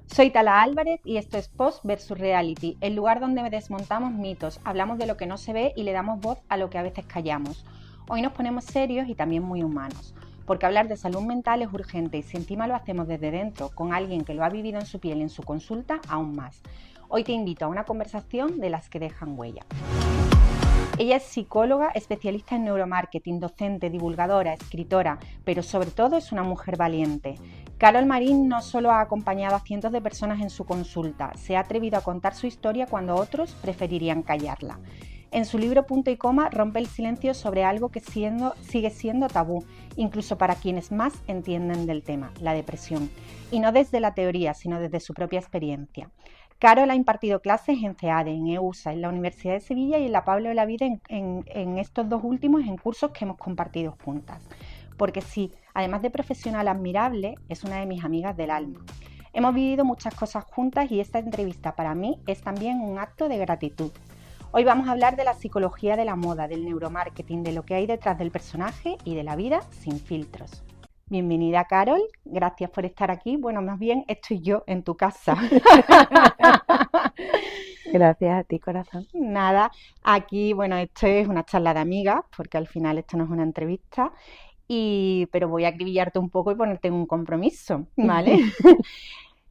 Soy Tala Álvarez y esto es Post vs Reality, el lugar donde desmontamos mitos, hablamos de lo que no se ve y le damos voz a lo que a veces callamos. Hoy nos ponemos serios y también muy humanos, porque hablar de salud mental es urgente y si encima lo hacemos desde dentro, con alguien que lo ha vivido en su piel y en su consulta, aún más. Hoy te invito a una conversación de las que dejan huella. Ella es psicóloga, especialista en neuromarketing, docente, divulgadora, escritora, pero sobre todo es una mujer valiente. Carol Marín no solo ha acompañado a cientos de personas en su consulta, se ha atrevido a contar su historia cuando otros preferirían callarla. En su libro Punto y Coma rompe el silencio sobre algo que sigue siendo tabú, incluso para quienes más entienden del tema, la depresión. Y no desde la teoría, sino desde su propia experiencia. Carol ha impartido clases en CEADE, en EUSA, en la Universidad de Sevilla y en la Pablo de la Vida en estos dos últimos en cursos que hemos compartido juntas. Porque sí, además de profesional admirable, es una de mis amigas del alma. Hemos vivido muchas cosas juntas y esta entrevista para mí es también un acto de gratitud. Hoy vamos a hablar de la psicología de la moda, del neuromarketing, de lo que hay detrás del personaje y de la vida sin filtros. Bienvenida, Carol, gracias por estar aquí. Bueno, más bien estoy yo en tu casa. Gracias a ti, corazón. Nada, aquí, bueno, esto es una charla de amigas, porque al final esto no es una entrevista, pero voy a acribillarte un poco y ponerte en un compromiso, ¿vale?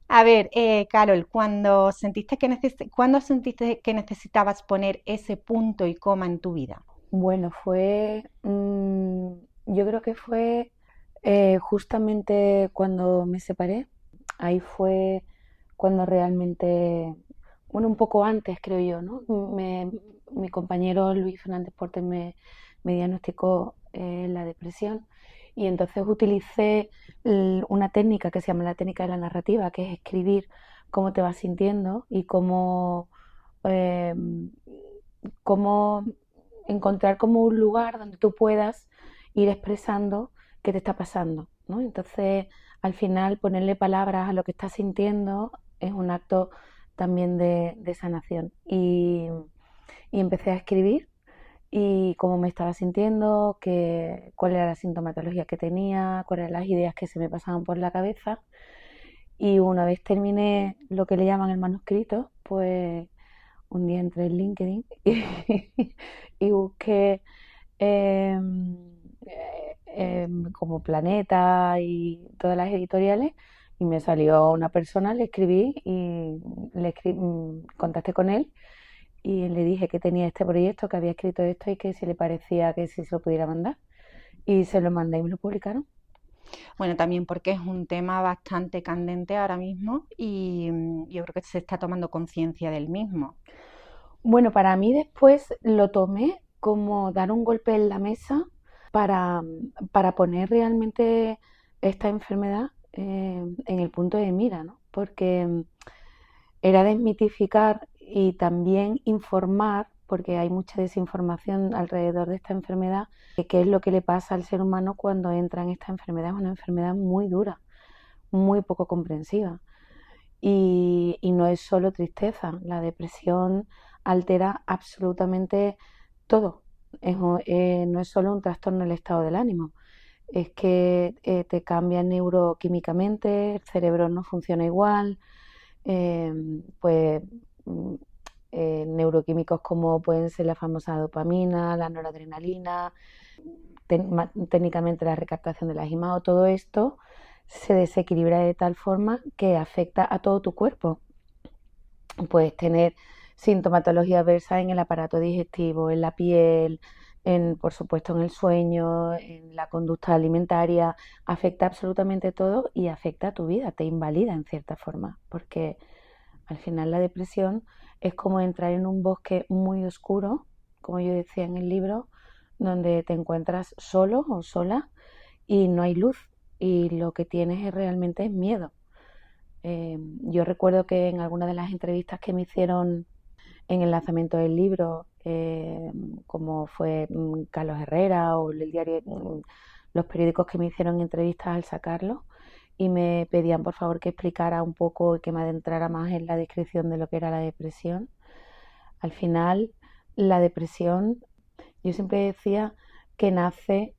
A ver, Carol, ¿cuándo sentiste que necesitabas poner ese punto y coma en tu vida? Bueno, yo creo que fue justamente cuando me separé. Ahí fue cuando realmente, bueno, un poco antes creo yo, ¿no? Mi compañero Luis Fernández Portes me diagnosticó la depresión y entonces utilicé una técnica que se llama la técnica de la narrativa, que es escribir cómo te vas sintiendo y eh, cómo encontrar como un lugar donde tú puedas ir expresando qué te está pasando, ¿no? Entonces, al final, ponerle palabras a lo que estás sintiendo es un acto también de sanación. Y empecé a escribir y cómo me estaba sintiendo, cuál era la sintomatología que tenía, cuáles eran las ideas que se me pasaban por la cabeza. Y una vez terminé lo que le llaman el manuscrito, pues un día entré en LinkedIn y busqué como Planeta y todas las editoriales y me salió una persona, le escribí y contacté con él y le dije que tenía este proyecto, que había escrito esto y que si le parecía que si se lo pudiera mandar y se lo mandé y me lo publicaron. Bueno, también porque es un tema bastante candente ahora mismo y yo creo que se está tomando conciencia del mismo. Bueno, para mí después lo tomé como dar un golpe en la mesa para, para poner realmente esta enfermedad en el punto de mira, ¿no? Porque era desmitificar y también informar, porque hay mucha desinformación alrededor de esta enfermedad, de qué es lo que le pasa al ser humano cuando entra en esta enfermedad. Es una enfermedad muy dura, muy poco comprensiva. Y no es solo tristeza, la depresión altera absolutamente todo. No es solo un trastorno del estado del ánimo, es que te cambia neuroquímicamente, el cerebro no funciona igual, eh, pues mm, neuroquímicos como pueden ser la famosa dopamina, la noradrenalina, técnicamente la recaptación de la IMAO, todo esto se desequilibra de tal forma que afecta a todo tu cuerpo. Puedes tener sintomatología adversa en el aparato digestivo, en la piel, por supuesto en el sueño, en la conducta alimentaria, afecta absolutamente todo y afecta a tu vida, te invalida en cierta forma, porque al final la depresión es como entrar en un bosque muy oscuro, como yo decía en el libro, donde te encuentras solo o sola y no hay luz y lo que tienes realmente es miedo. Yo recuerdo que en alguna de las entrevistas que me hicieron en el lanzamiento del libro, como fue Carlos Herrera o el diario, los periódicos que me hicieron entrevistas al sacarlo y me pedían por favor que explicara un poco y que me adentrara más en la descripción de lo que era la depresión. Al final, la depresión, yo siempre decía que nace,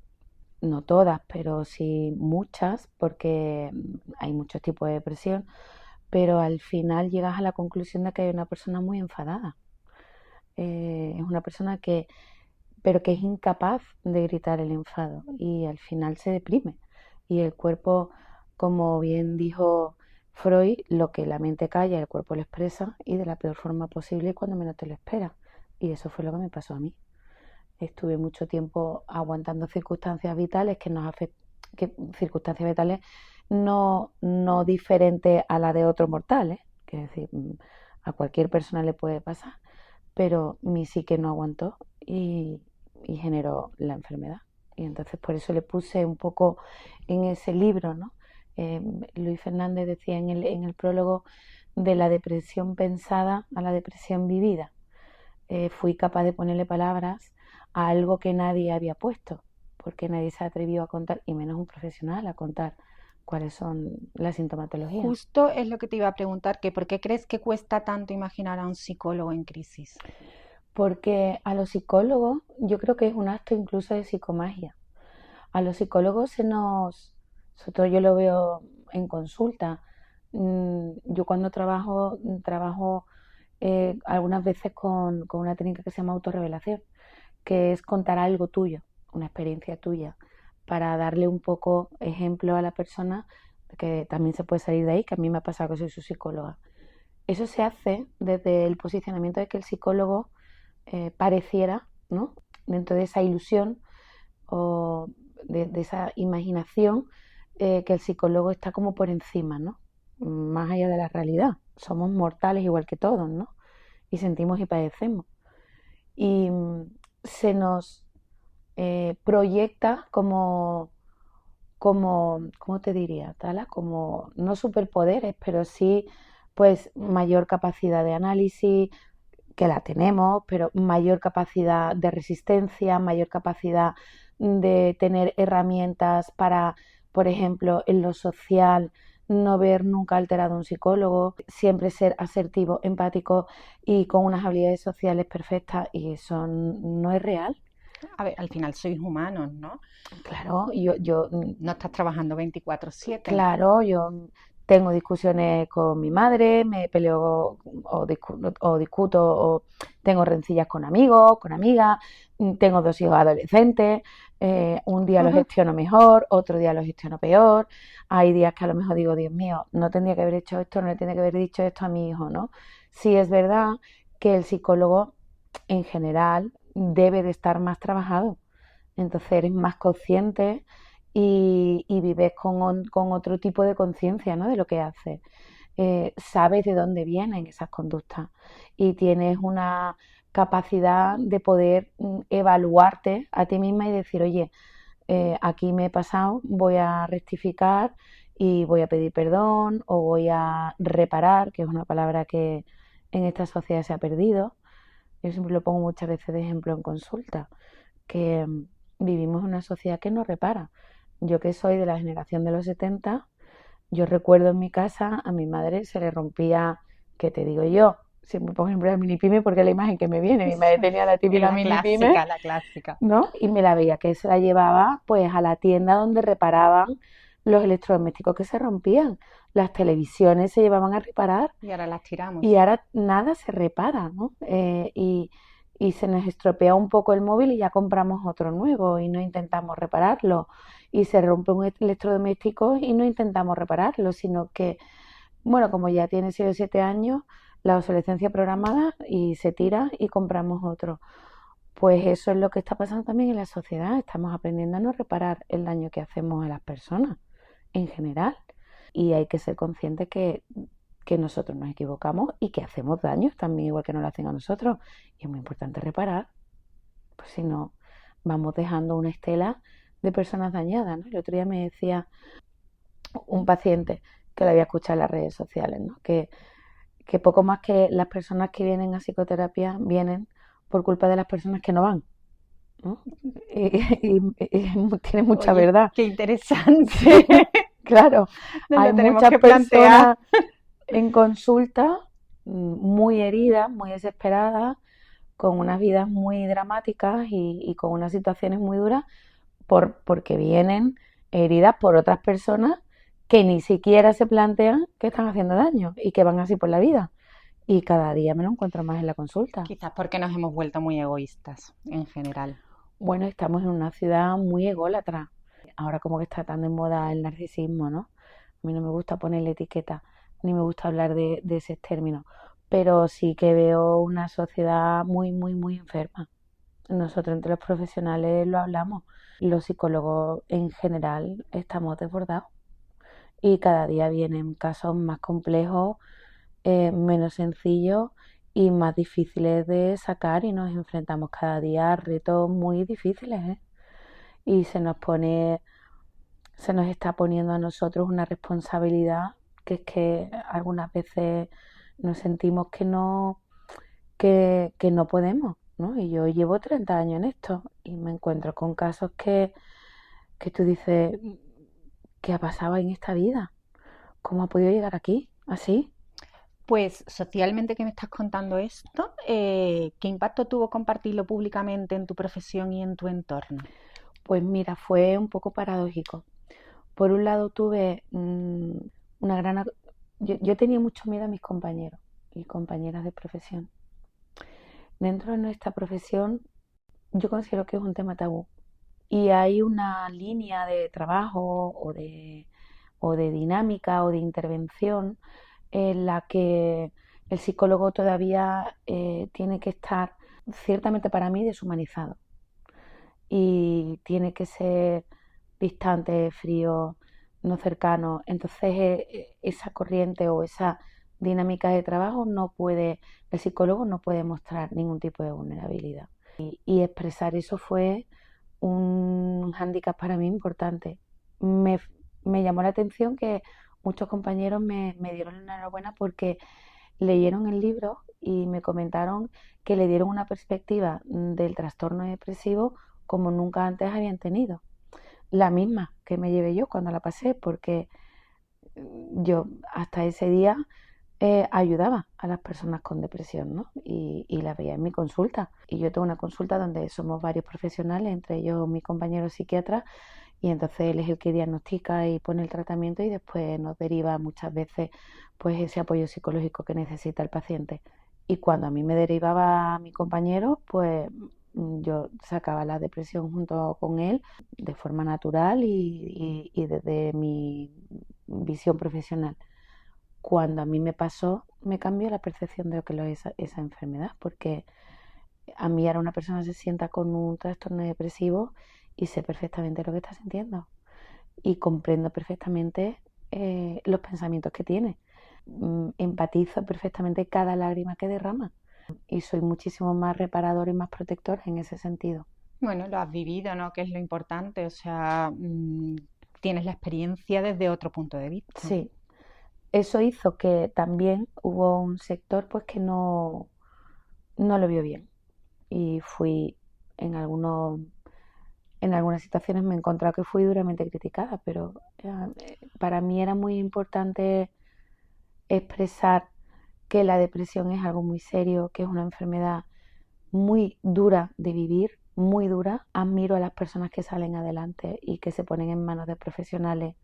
no todas, pero sí muchas, porque hay muchos tipos de depresión, pero al final llegas a la conclusión de que hay una persona muy enfadada. Es una persona pero que es incapaz de gritar el enfado y al final se deprime. Y el cuerpo, como bien dijo Freud, lo que la mente calla, el cuerpo lo expresa y de la peor forma posible cuando menos te lo esperas. Y eso fue lo que me pasó a mí. Estuve mucho tiempo aguantando circunstancias vitales circunstancias vitales no diferentes a la de otro mortal, ¿eh? Que es decir, a cualquier persona le puede pasar, pero mi psique no aguantó y generó la enfermedad. Y entonces por eso le puse un poco en ese libro, ¿no? Luis Fernández decía en el prólogo de la depresión pensada a la depresión vivida. Fui capaz de ponerle palabras a algo que nadie había puesto, porque nadie se atrevió a contar, y menos un profesional, a contar cuáles son las sintomatologías. Justo es lo que te iba a preguntar, que ¿por qué crees que cuesta tanto imaginar a un psicólogo en crisis? Porque a los psicólogos, yo creo que es un acto incluso de psicomagia. A los psicólogos sobre todo yo lo veo en consulta. Yo cuando trabajo algunas veces con una técnica que se llama autorrevelación, que es contar algo tuyo, una experiencia tuya, para darle un poco ejemplo a la persona, que también se puede salir de ahí, que a mí me ha pasado que soy su psicóloga. Eso se hace desde el posicionamiento de que el psicólogo pareciera, ¿no?, dentro de esa ilusión o de esa imaginación, que el psicólogo está como por encima, ¿no?, más allá de la realidad. Somos mortales igual que todos, ¿no?, y sentimos y padecemos. Y se nos proyecta ¿cómo te diría, Tala? Como no superpoderes, pero sí pues mayor capacidad de análisis, que la tenemos, pero mayor capacidad de resistencia, mayor capacidad de tener herramientas para, por ejemplo, en lo social, no ver nunca alterado a un psicólogo, siempre ser asertivo, empático y con unas habilidades sociales perfectas, y eso no es real. A ver, al final sois humanos, ¿no? Claro, yo No estás trabajando 24/7. Claro, yo tengo discusiones con mi madre, me peleo o discuto o tengo rencillas con amigos, con amigas, tengo 2 hijos adolescentes, un día lo gestiono mejor, otro día lo gestiono peor, hay días que a lo mejor digo, Dios mío, no tendría que haber hecho esto, no le tendría que haber dicho esto a mi hijo, ¿no? Sí es verdad que el psicólogo en general debe de estar más trabajado, entonces eres más consciente y vives con otro tipo de conciencia, ¿no?, de lo que haces. Sabes de dónde vienen esas conductas y tienes una capacidad de poder evaluarte a ti misma y decir, oye, aquí me he pasado, voy a rectificar y voy a pedir perdón o voy a reparar, que es una palabra que en esta sociedad se ha perdido. Yo siempre lo pongo muchas veces de ejemplo en consulta, que vivimos en una sociedad que no repara. Yo, que soy de la generación de los 70, yo recuerdo en mi casa a mi madre se le rompía, ¿qué te digo yo? Siempre pongo ejemplo la mini pyme porque es la imagen que me viene. Mi madre tenía la típica mini pyme, la clásica, ¿no? Y me la veía que se la llevaba pues a la tienda donde reparaban los electrodomésticos que se rompían. Las televisiones se llevaban a reparar. Y ahora las tiramos. Y ahora nada se repara, ¿no? Y se nos estropea un poco el móvil y ya compramos otro nuevo y no intentamos repararlo. Y se rompe un electrodoméstico y no intentamos repararlo, sino que, bueno, como ya tiene 6 o 7 años, la obsolescencia programada y se tira y compramos otro. Pues eso es lo que está pasando también en la sociedad. Estamos aprendiendo a no reparar el daño que hacemos a las personas en general. Y hay que ser conscientes que nosotros nos equivocamos y que hacemos daños también, igual que nos lo hacen a nosotros. Y es muy importante reparar, pues si no, vamos dejando una estela de personas dañadas, ¿no? El otro día me decía un paciente que lo había escuchado en las redes sociales, ¿no?, que poco más que las personas que vienen a psicoterapia vienen por culpa de las personas que no van, ¿no? Y tiene mucha verdad. Qué interesante. Claro, hay muchas personas en consulta muy heridas, muy desesperadas, con unas vidas muy dramáticas y con unas situaciones muy duras porque vienen heridas por otras personas que ni siquiera se plantean que están haciendo daño y que van así por la vida. Y cada día me lo encuentro más en la consulta. Quizás porque nos hemos vuelto muy egoístas en general. Bueno, estamos en una ciudad muy ególatra. Ahora como que está tan de moda el narcisismo, ¿no? A mí no me gusta ponerle etiqueta, ni me gusta hablar de ese término, pero sí que veo una sociedad muy, muy, muy enferma. Nosotros entre los profesionales lo hablamos. Los psicólogos en general estamos desbordados y cada día vienen casos más complejos, menos sencillos y más difíciles de sacar y nos enfrentamos cada día a retos muy difíciles, ¿eh? Y se nos está poniendo a nosotros una responsabilidad que es que algunas veces nos sentimos que no podemos, ¿no? Y yo llevo 30 años en esto y me encuentro con casos que tú dices, ¿qué ha pasado en esta vida? ¿Cómo ha podido llegar aquí? ¿Así? Pues socialmente que me estás contando esto, ¿qué impacto tuvo compartirlo públicamente en tu profesión y en tu entorno? Pues mira, fue un poco paradójico. Por un lado tuve una gran... Yo tenía mucho miedo a mis compañeros y compañeras de profesión. Dentro de nuestra profesión yo considero que es un tema tabú y hay una línea de trabajo o de dinámica o de intervención en la que el psicólogo todavía tiene que estar, ciertamente para mí, deshumanizado y tiene que ser distante, frío, no cercano. Entonces esa corriente o esa dinámica de trabajo el psicólogo no puede mostrar ningún tipo de vulnerabilidad. Y expresar eso fue un hándicap para mí importante. Me, me llamó la atención que muchos compañeros me dieron la enhorabuena porque leyeron el libro y me comentaron que le dieron una perspectiva del trastorno depresivo como nunca antes habían tenido. La misma que me llevé yo cuando la pasé, porque yo hasta ese día ayudaba a las personas con depresión, ¿no? Y la veía en mi consulta. Y yo tengo una consulta donde somos varios profesionales, entre ellos mi compañero psiquiatra, y entonces él es el que diagnostica y pone el tratamiento y después nos deriva muchas veces pues ese apoyo psicológico que necesita el paciente. Y cuando a mí me derivaba a mi compañero, pues yo sacaba la depresión junto con él de forma natural y desde mi visión profesional. Cuando a mí me pasó, me cambió la percepción de lo que es esa enfermedad, porque a mí ahora una persona se sienta con un trastorno depresivo y sé perfectamente lo que está sintiendo y comprendo perfectamente los pensamientos que tiene. Empatizo perfectamente cada lágrima que derrama y soy muchísimo más reparador y más protector en ese sentido. Bueno, lo has vivido, ¿no? Que es lo importante, o sea, tienes la experiencia desde otro punto de vista. Sí, eso hizo que también hubo un sector pues que no lo vio bien y fui en algunos en algunas situaciones me he encontrado que fui duramente criticada, pero para mí era muy importante expresar que la depresión es algo muy serio, que es una enfermedad muy dura de vivir, muy dura. Admiro a las personas que salen adelante y que se ponen en manos de profesionales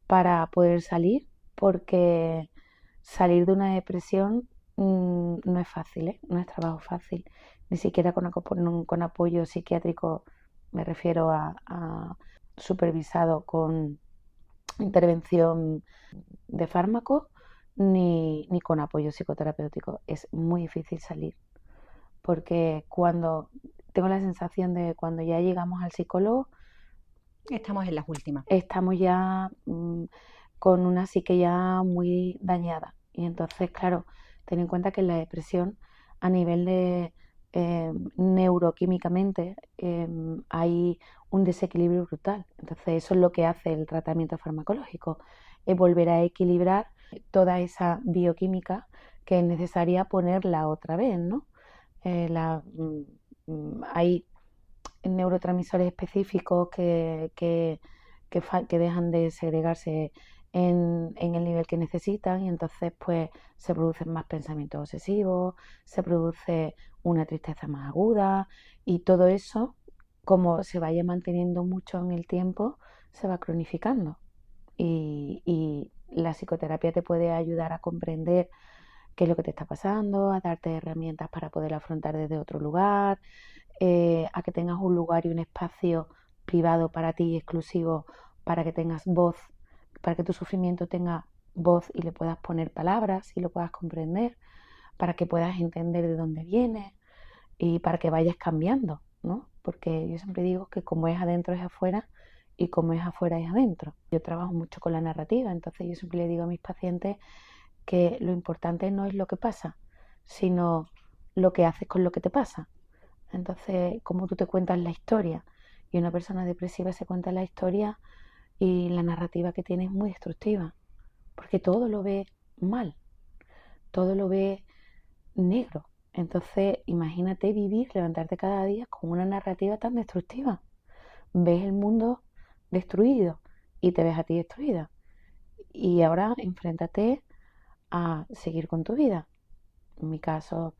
para poder salir, porque salir de una depresión no es fácil, ¿eh? No es trabajo fácil, ni siquiera con apoyo psiquiátrico, me refiero a supervisado con intervención de fármacos, ni con apoyo psicoterapéutico. Es muy difícil salir, porque cuando tengo la sensación de cuando ya llegamos al psicólogo, Estamos en las últimas. estamos ya con una psique ya muy dañada. Y entonces, claro, ten en cuenta que la depresión a nivel de neuroquímicamente hay un desequilibrio brutal. Entonces, eso es lo que hace el tratamiento farmacológico, es volver a equilibrar toda esa bioquímica que es necesaria ponerla otra vez, ¿no? Hay neurotransmisores específicos que dejan de segregarse en el nivel que necesitan y entonces pues se producen más pensamientos obsesivos, se produce una tristeza más aguda y todo eso, como se vaya manteniendo mucho en el tiempo, se va cronificando. Y la psicoterapia te puede ayudar a comprender qué es lo que te está pasando, a darte herramientas para poder afrontar desde otro lugar, a que tengas un lugar y un espacio privado para ti, exclusivo, para que tengas voz, para que tu sufrimiento tenga voz y le puedas poner palabras y lo puedas comprender, para que puedas entender de dónde viene y para que vayas cambiando, ¿no? Porque yo siempre digo que como es adentro es afuera y como es afuera es adentro. Yo trabajo mucho con la narrativa, entonces yo siempre le digo a mis pacientes que lo importante no es lo que pasa, sino lo que haces con lo que te pasa. Entonces, cómo tú te cuentas la historia. Y una persona depresiva se cuenta la historia y la narrativa que tiene es muy destructiva, porque todo lo ve mal, todo lo ve negro. Entonces, imagínate vivir, levantarte cada día con una narrativa tan destructiva. Ves el mundo destruido y te ves a ti destruida. Y ahora enfréntate a seguir con tu vida. En mi caso,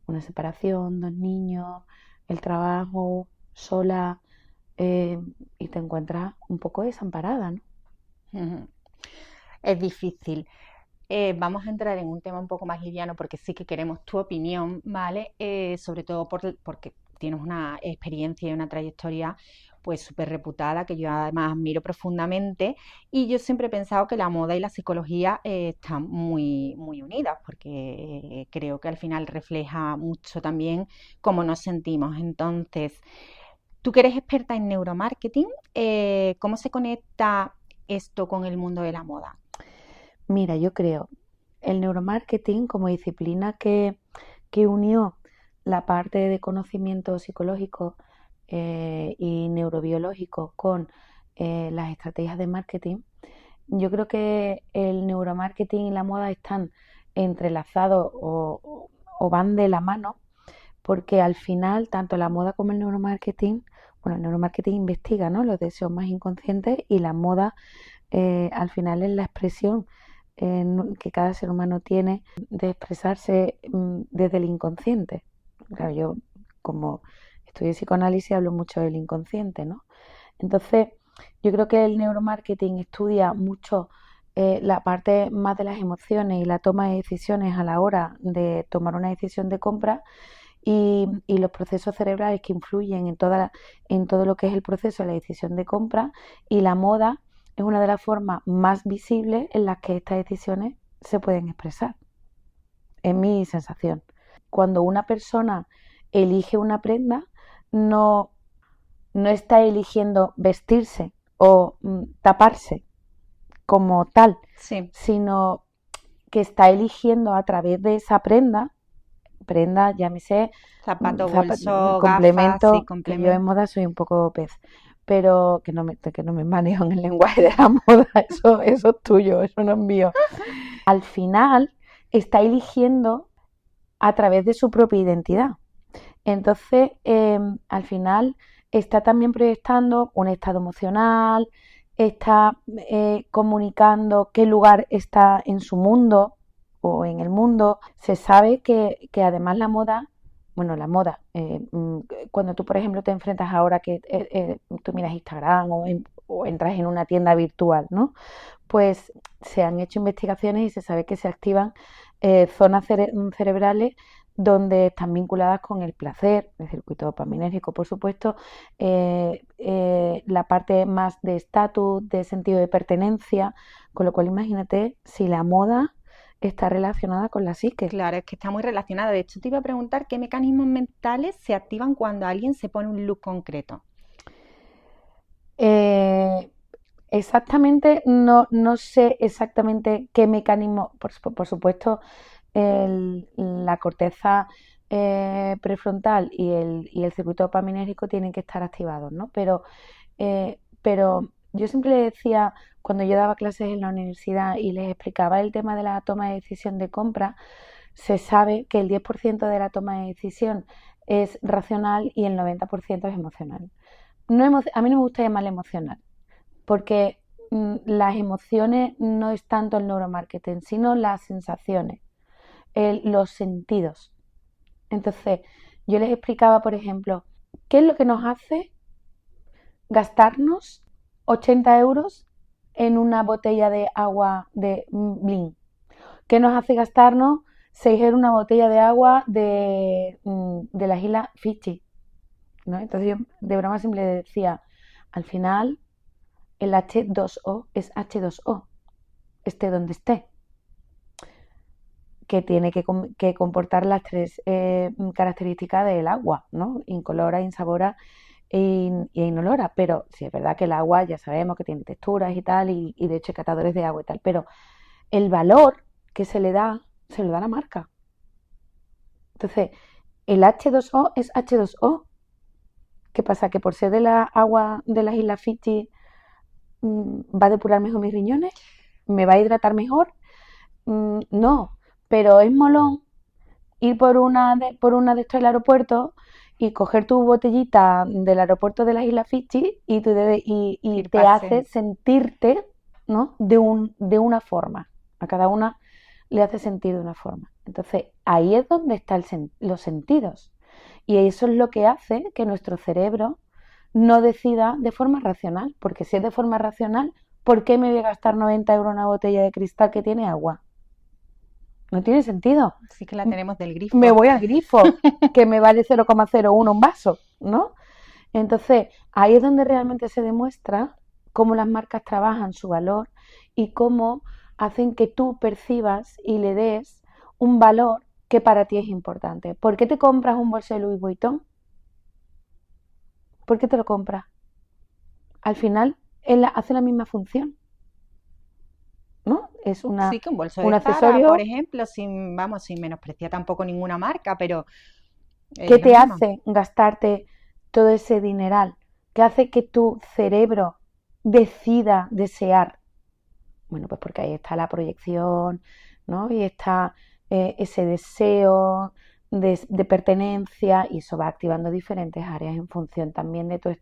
una separación, 2 niños, el trabajo, sola, y te encuentras un poco desamparada, ¿no? Ujú. Es difícil. Vamos a entrar en un tema un poco más liviano porque sí que queremos tu opinión, ¿vale? Sobre todo porque tienes una experiencia y una trayectoria pues súper reputada que yo además admiro profundamente y yo siempre he pensado que la moda y la psicología están muy, muy unidas porque creo que al final refleja mucho también cómo nos sentimos. Entonces, tú que eres experta en neuromarketing, ¿cómo se conecta esto con el mundo de la moda? Mira, yo creo el neuromarketing como disciplina que unió la parte de conocimiento psicológico y neurobiológico con las estrategias de marketing. Yo creo que el neuromarketing y la moda están entrelazados o van de la mano porque al final tanto la moda como el neuromarketing, bueno, el neuromarketing investiga, ¿no?, los deseos más inconscientes y la moda al final es la expresión que cada ser humano tiene de expresarse desde el inconsciente. Claro, yo como estudio psicoanálisis hablo mucho del inconsciente, ¿no? Entonces, yo creo que el neuromarketing estudia mucho la parte más de las emociones y la toma de decisiones a la hora de tomar una decisión de compra y los procesos cerebrales que influyen en todo lo que es el proceso de la decisión de compra, y la moda es una de las formas más visibles en las que estas decisiones se pueden expresar, es mi sensación. Cuando una persona elige una prenda, no, no está eligiendo vestirse o taparse como tal, Sí. sino que está eligiendo a través de esa prenda, llámese Zapato, bolso, gafas, sí, complemento, que yo en complemento. moda soy un poco pez, pero que no me manejo en el lenguaje de la moda, eso es tuyo, eso no es mío. Al final está eligiendo a través de su propia identidad. Entonces, al final está también proyectando un estado emocional, está comunicando qué lugar está en su mundo o en el mundo. Se sabe que además la moda, bueno, la moda, cuando tú, por ejemplo, te enfrentas ahora que tú miras Instagram o entras en una tienda virtual, ¿no? Pues se han hecho investigaciones y se sabe que se activan zonas cerebrales donde están vinculadas con el placer, el circuito dopaminérgico, por supuesto, la parte más de estatus, de sentido de pertenencia, con lo cual imagínate si la moda está relacionada con la psique. Claro, es que está muy relacionada. De hecho, te iba a preguntar qué mecanismos mentales se activan cuando alguien se pone un look concreto. Exactamente, no sé exactamente qué mecanismo, por supuesto, la corteza prefrontal y el circuito dopaminérgico tienen que estar activados, ¿no? Pero yo siempre le decía, cuando yo daba clases en la universidad y les explicaba el tema de la toma de decisión de compra, se sabe que el 10% de la toma de decisión es racional y el 90% es emocional. A mí no me gusta llamarle emocional, porque las emociones no es tanto el neuromarketing, sino las sensaciones, los sentidos. Entonces, yo les explicaba, por ejemplo, ¿qué es lo que nos hace gastarnos 80 euros en una botella de agua de Blin? ¿Qué nos hace gastarnos 6 euros en una botella de agua de las Islas Fiji? ¿No? Entonces yo de broma siempre le decía, al final el H2O es H2O, esté donde esté, que tiene que comportar las tres características del agua, ¿no? Incolora, insabora e inolora. Pero sí es verdad que el agua ya sabemos que tiene texturas y tal, y de hecho hay catadores de agua y tal, pero el valor que se le da, se lo da la marca. Entonces, el H2O es H2O. ¿Qué pasa? ¿Que por ser de la agua de las Islas Fiji va a depurar mejor mis riñones? ¿Me va a hidratar mejor? No, pero es molón ir por una de estos del aeropuerto y coger tu botellita del aeropuerto de las Islas Fiji y te hace sentirte, ¿no? de una forma. A cada una le hace sentir de una forma. Entonces, ahí es donde están los sentidos. Y eso es lo que hace que nuestro cerebro no decida de forma racional. Porque si es de forma racional, ¿por qué me voy a gastar 90 euros en una botella de cristal que tiene agua? No tiene sentido. Sí que la tenemos del grifo. Me voy al grifo, que me vale 0,01 un vaso, ¿no? Entonces, ahí es donde realmente se demuestra cómo las marcas trabajan su valor y cómo hacen que tú percibas y le des un valor que para ti es importante. ¿Por qué te compras un bolso de Louis Vuitton? ¿Por qué te lo compras? Al final, hace la misma función, ¿no? Es sí, que un bolso un de accesorio, Zara, por ejemplo, sin menospreciar tampoco ninguna marca, pero ¿qué te hace gastarte todo ese dineral? ¿Qué hace que tu cerebro decida desear? Bueno, pues porque ahí está la proyección, ¿no? Y está ese deseo de pertenencia, y eso va activando diferentes áreas en función también de todo.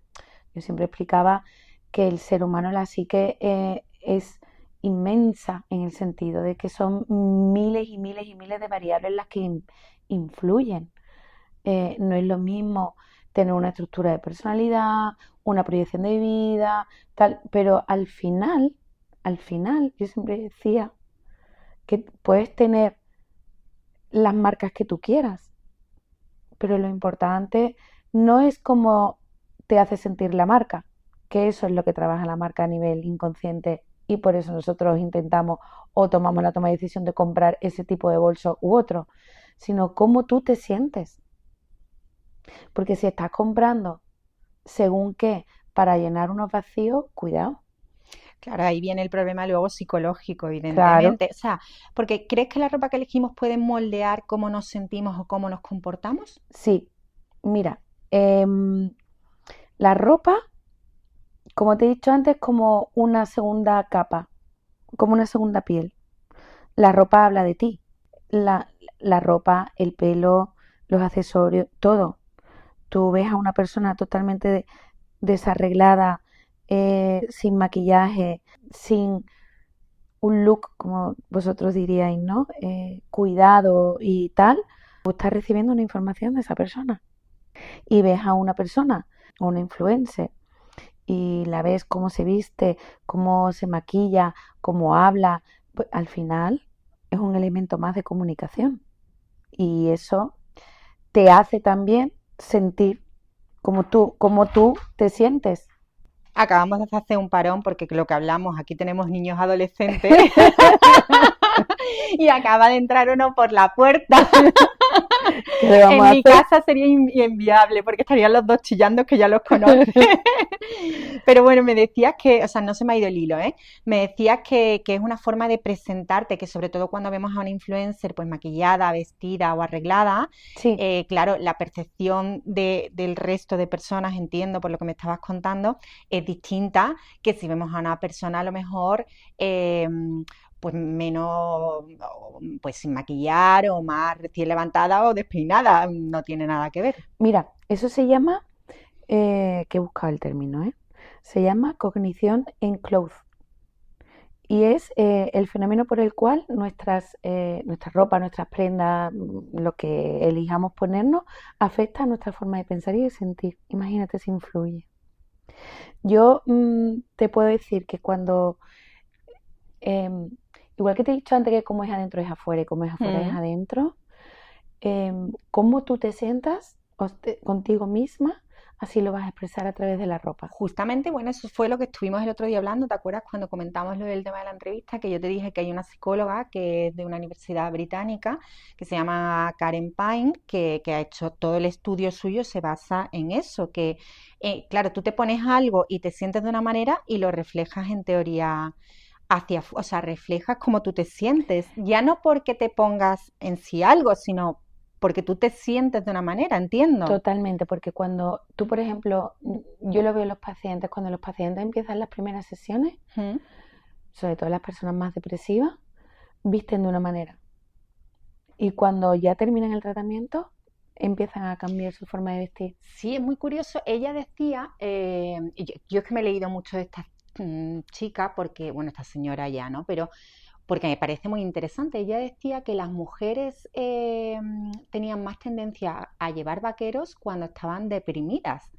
Yo siempre explicaba que el ser humano, la psique, es inmensa en el sentido de que son miles y miles y miles de variables las que influyen. No es lo mismo tener una estructura de personalidad, una proyección de vida, tal, pero al final, yo siempre decía que puedes tener las marcas que tú quieras, pero lo importante no es cómo te hace sentir la marca, que eso es lo que trabaja la marca a nivel inconsciente, y por eso nosotros intentamos o tomamos la toma de decisión de comprar ese tipo de bolso u otro, sino cómo tú te sientes. Porque si estás comprando según qué para llenar unos vacíos, cuidado. Claro, ahí viene el problema luego psicológico, evidentemente. Claro. O sea, porque ¿crees que la ropa que elegimos puede moldear cómo nos sentimos o cómo nos comportamos? Sí, mira, la ropa, como te he dicho antes, como una segunda capa, como una segunda piel. La ropa habla de ti. La ropa, el pelo, los accesorios, todo. Tú ves a una persona totalmente desarreglada, sin maquillaje, sin un look, como vosotros diríais, ¿no? Cuidado y tal, tú estás recibiendo una información de esa persona. Y ves a una persona, o una influencer, y la ves cómo se viste, cómo se maquilla, cómo habla, pues al final es un elemento más de comunicación. Y eso te hace también sentir como tú te sientes. Acabamos de hacer un parón porque lo que hablamos, aquí tenemos niños adolescentes y acaba de entrar uno por la puerta. En mi casa sería inviable porque estarían los dos chillando, que ya los conoces. Pero bueno, me decías que, o sea, no se me ha ido el hilo, ¿eh? Me decías que es una forma de presentarte, que sobre todo cuando vemos a una influencer pues maquillada, vestida o arreglada, Sí. Claro, la percepción del resto de personas, entiendo por lo que me estabas contando, es distinta que si vemos a una persona a lo mejor pues menos, pues sin maquillar o más recién levantada o despeinada, no tiene nada que ver. Mira, eso se llama, que he buscado el término, se llama cognición enclosed. y es el fenómeno por el cual nuestra ropa, nuestras prendas, lo que elijamos ponernos, afecta a nuestra forma de pensar y de sentir. Imagínate si influye. Yo te puedo decir que cuando, em, igual que te he dicho antes que como es adentro es afuera y como es afuera es Mm. adentro, cómo tú te sientas contigo misma, así lo vas a expresar a través de la ropa. Justamente, bueno, eso fue lo que estuvimos el otro día hablando. ¿Te acuerdas cuando comentamos lo del tema de la entrevista? Que yo te dije que hay una psicóloga que es de una universidad británica que se llama Karen Pine, que ha hecho todo el estudio suyo, se basa en eso, que claro, tú te pones algo y te sientes de una manera y lo reflejas en teoría o sea, reflejas cómo tú te sientes, ya no porque te pongas en sí algo, sino porque tú te sientes de una manera, entiendo. Totalmente, porque cuando tú, por ejemplo, yo lo veo en los pacientes, cuando los pacientes empiezan las primeras sesiones, ¿Mm? sobre todo las personas más depresivas, visten de una manera. Y cuando ya terminan el tratamiento, empiezan a cambiar su forma de vestir. Sí, es muy curioso. Ella decía, y yo es que me he leído mucho de esta chica, porque, bueno, esta señora ya, ¿no? Pero porque me parece muy interesante. Ella decía que las mujeres tenían más tendencia a llevar vaqueros cuando estaban deprimidas.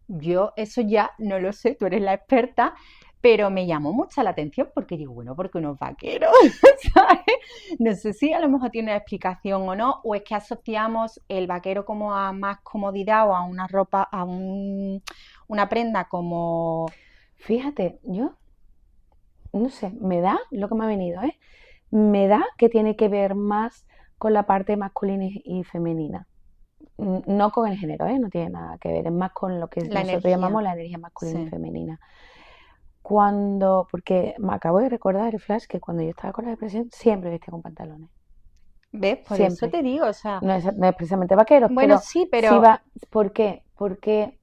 Yo eso ya no lo sé, tú eres la experta, pero me llamó mucha la atención porque digo, bueno, porque unos vaqueros, ¿sabes? No sé si a lo mejor tiene una explicación o no, o es que asociamos el vaquero como a más comodidad o a una ropa, una prenda como... Fíjate, yo no sé, me da lo que me ha venido, ¿eh? Me da que tiene que ver más con la parte masculina y femenina. No con el género, ¿eh? No tiene nada que ver, es más con lo que La nosotros llamamos energía, la energía masculina y sí. femenina. Porque me acabo de recordar el flash que cuando yo estaba con la depresión siempre vestía con pantalones, ¿Ves? Por eso siempre. te digo, o sea, No es precisamente vaqueros, bueno, pero sí, sí pero va. ¿Por qué? Porque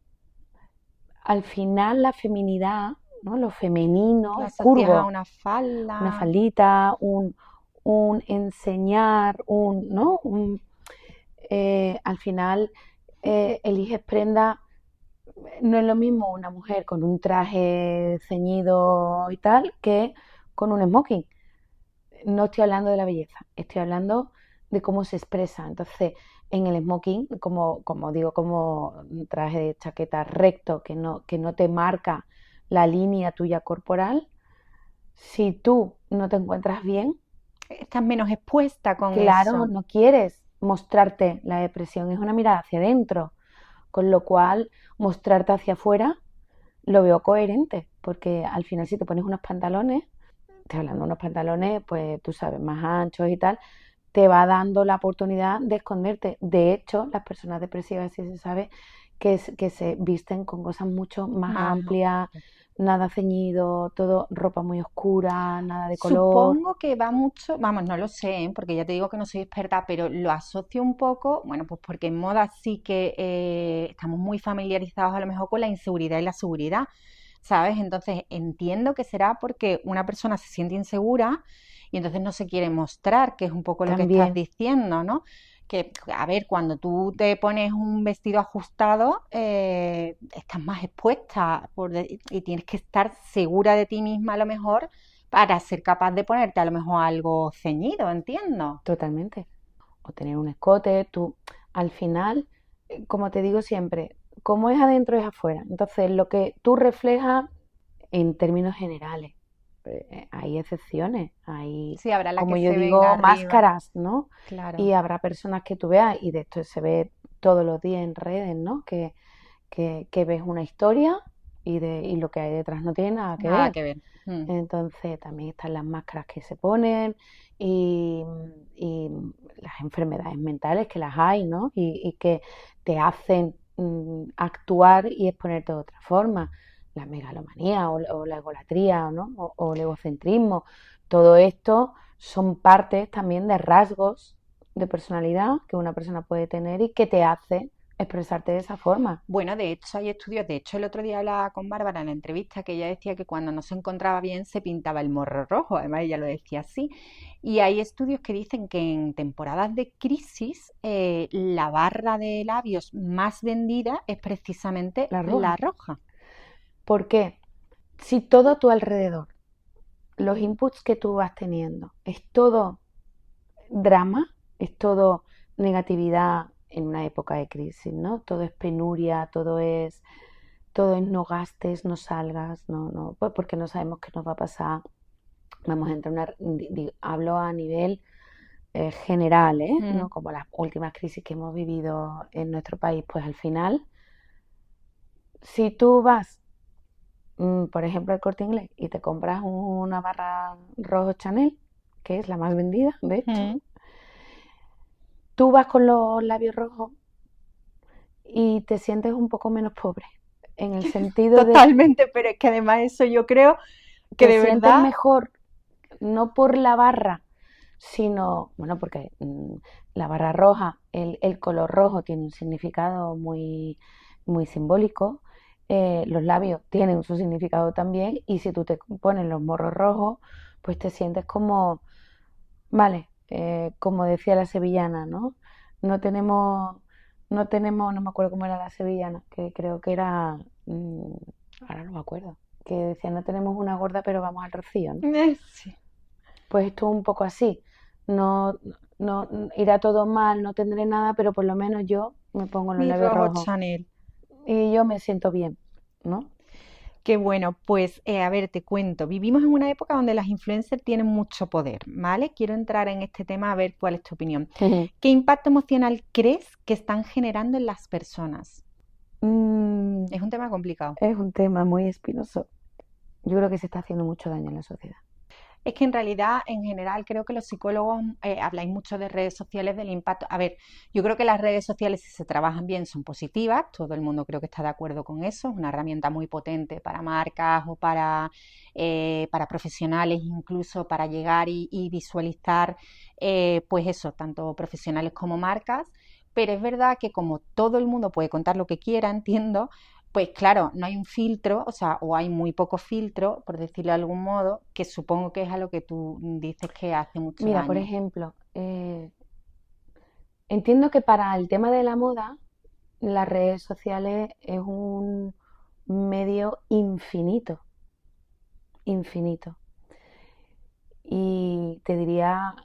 al final la feminidad, ¿no? Lo femenino la es asocias a curvo, una una falda. faldita, un enseñar, ¿no? Al final eliges prenda, no es lo mismo una mujer con un traje ceñido y tal que con un smoking. No estoy hablando de la belleza, estoy hablando de cómo se expresa. Entonces, en el smoking, como digo, como un traje de chaqueta recto que no te marca la línea tuya corporal, si tú no te encuentras bien, Estás menos expuesta con claro, eso. no quieres mostrarte la depresión, es una mirada hacia adentro, con lo cual mostrarte hacia afuera lo veo coherente, porque al final si te pones unos pantalones, estoy hablando de unos pantalones, pues tú sabes, más anchos y tal, te va dando la oportunidad de esconderte. De hecho, las personas depresivas sí se sabe que se visten con cosas mucho más Más, amplias, nada ceñido, todo ropa muy oscura, nada de color. supongo que va mucho, vamos, no lo sé, ¿eh? Porque ya te digo que no soy experta, pero lo asocio un poco, bueno, pues porque en moda sí que estamos muy familiarizados a lo mejor con la inseguridad y la seguridad, ¿sabes? Entonces entiendo que será porque una persona se siente insegura y entonces no se quiere mostrar, que es un poco lo que estás También, diciendo, ¿no? Que, a ver, cuando tú te pones un vestido ajustado, estás más expuesta y tienes que estar segura de ti misma a lo mejor para ser capaz de ponerte a lo mejor algo ceñido, entiendo. totalmente. O tener un escote, tú, al final, como te digo siempre, como es adentro es afuera. Entonces, lo que tú reflejas en términos generales. Hay excepciones, hay, Sí, habrá la como que yo se venga digo, arriba, máscaras, ¿no? claro. Y habrá personas que tú veas, y de esto se ve todos los días en redes, ¿no? Que ves una historia y lo que hay detrás no tiene nada que Nada ver. que ver. Mm. Entonces también están las máscaras que se ponen y, y las enfermedades mentales que las hay, ¿no? Y que te hacen actuar y exponerte de otra forma. La megalomanía o la egolatría, ¿no? O el egocentrismo. Todo esto son partes también de rasgos de personalidad que una persona puede tener y que te hace expresarte de esa forma. Bueno, de hecho hay estudios, de hecho el otro día hablaba con Bárbara en la entrevista que ella decía que cuando no se encontraba bien se pintaba el morro rojo, además ella lo decía así, y hay estudios que dicen que en temporadas de crisis la barra de labios más vendida es precisamente La la roja. roja. ¿Por qué? Si todo a tu alrededor los inputs que tú vas teniendo, es todo drama, es todo negatividad en una época de crisis, ¿no? Todo es penuria, todo es no gastes, no salgas, no, pues porque no sabemos qué nos va a pasar. Vamos a entrar hablo a nivel general, ¿no? Como las últimas crisis que hemos vivido en nuestro país, pues al final, si tú vas, por ejemplo, al Corte Inglés y te compras una barra rojo Chanel, que es la más vendida, de hecho, tú vas con los labios rojos y te sientes un poco menos pobre, en el sentido de Totalmente, pero es que además eso yo creo que te de sientes verdad... mejor, no por la barra, sino, bueno, porque la barra roja, el color rojo tiene un significado muy, muy simbólico, los labios tienen su significado también, y si tú te pones los morros rojos, pues te sientes como, vale, como decía la sevillana, ¿no? No tenemos, no me acuerdo cómo era la sevillana, que creo que era, ahora no me acuerdo, que decía, no tenemos una gorda, pero vamos al rocío, ¿no? Sí. Pues esto es un poco así. No, no irá todo mal, no tendré nada, pero por lo menos yo me pongo los Mi labios rojo rojos Chanel. y yo me siento bien, ¿no? Qué bueno, pues a ver, te cuento, vivimos en una época donde las influencers tienen mucho poder, ¿vale? Quiero entrar en este tema a ver cuál es tu opinión. ¿Qué impacto emocional crees que están generando en las personas? Es un tema complicado. Es un tema muy espinoso. Yo creo que se está haciendo mucho daño en la sociedad. Es que en realidad, en general, creo que los psicólogos habláis mucho de redes sociales, del impacto. A ver, yo creo que las redes sociales, si se trabajan bien, son positivas. Todo el mundo creo que está de acuerdo con eso. Es una herramienta muy potente para marcas o para profesionales, incluso para llegar y visualizar, pues eso, tanto profesionales como marcas. Pero es verdad que como todo el mundo puede contar lo que quiera, entiendo, pues claro, no hay un filtro, o sea, o hay muy poco filtro, por decirlo de algún modo, que supongo que es a lo que tú dices que hace mucho Mira, por daño. ejemplo, entiendo que para el tema de la moda, las redes sociales es un medio infinito, infinito. Y te diría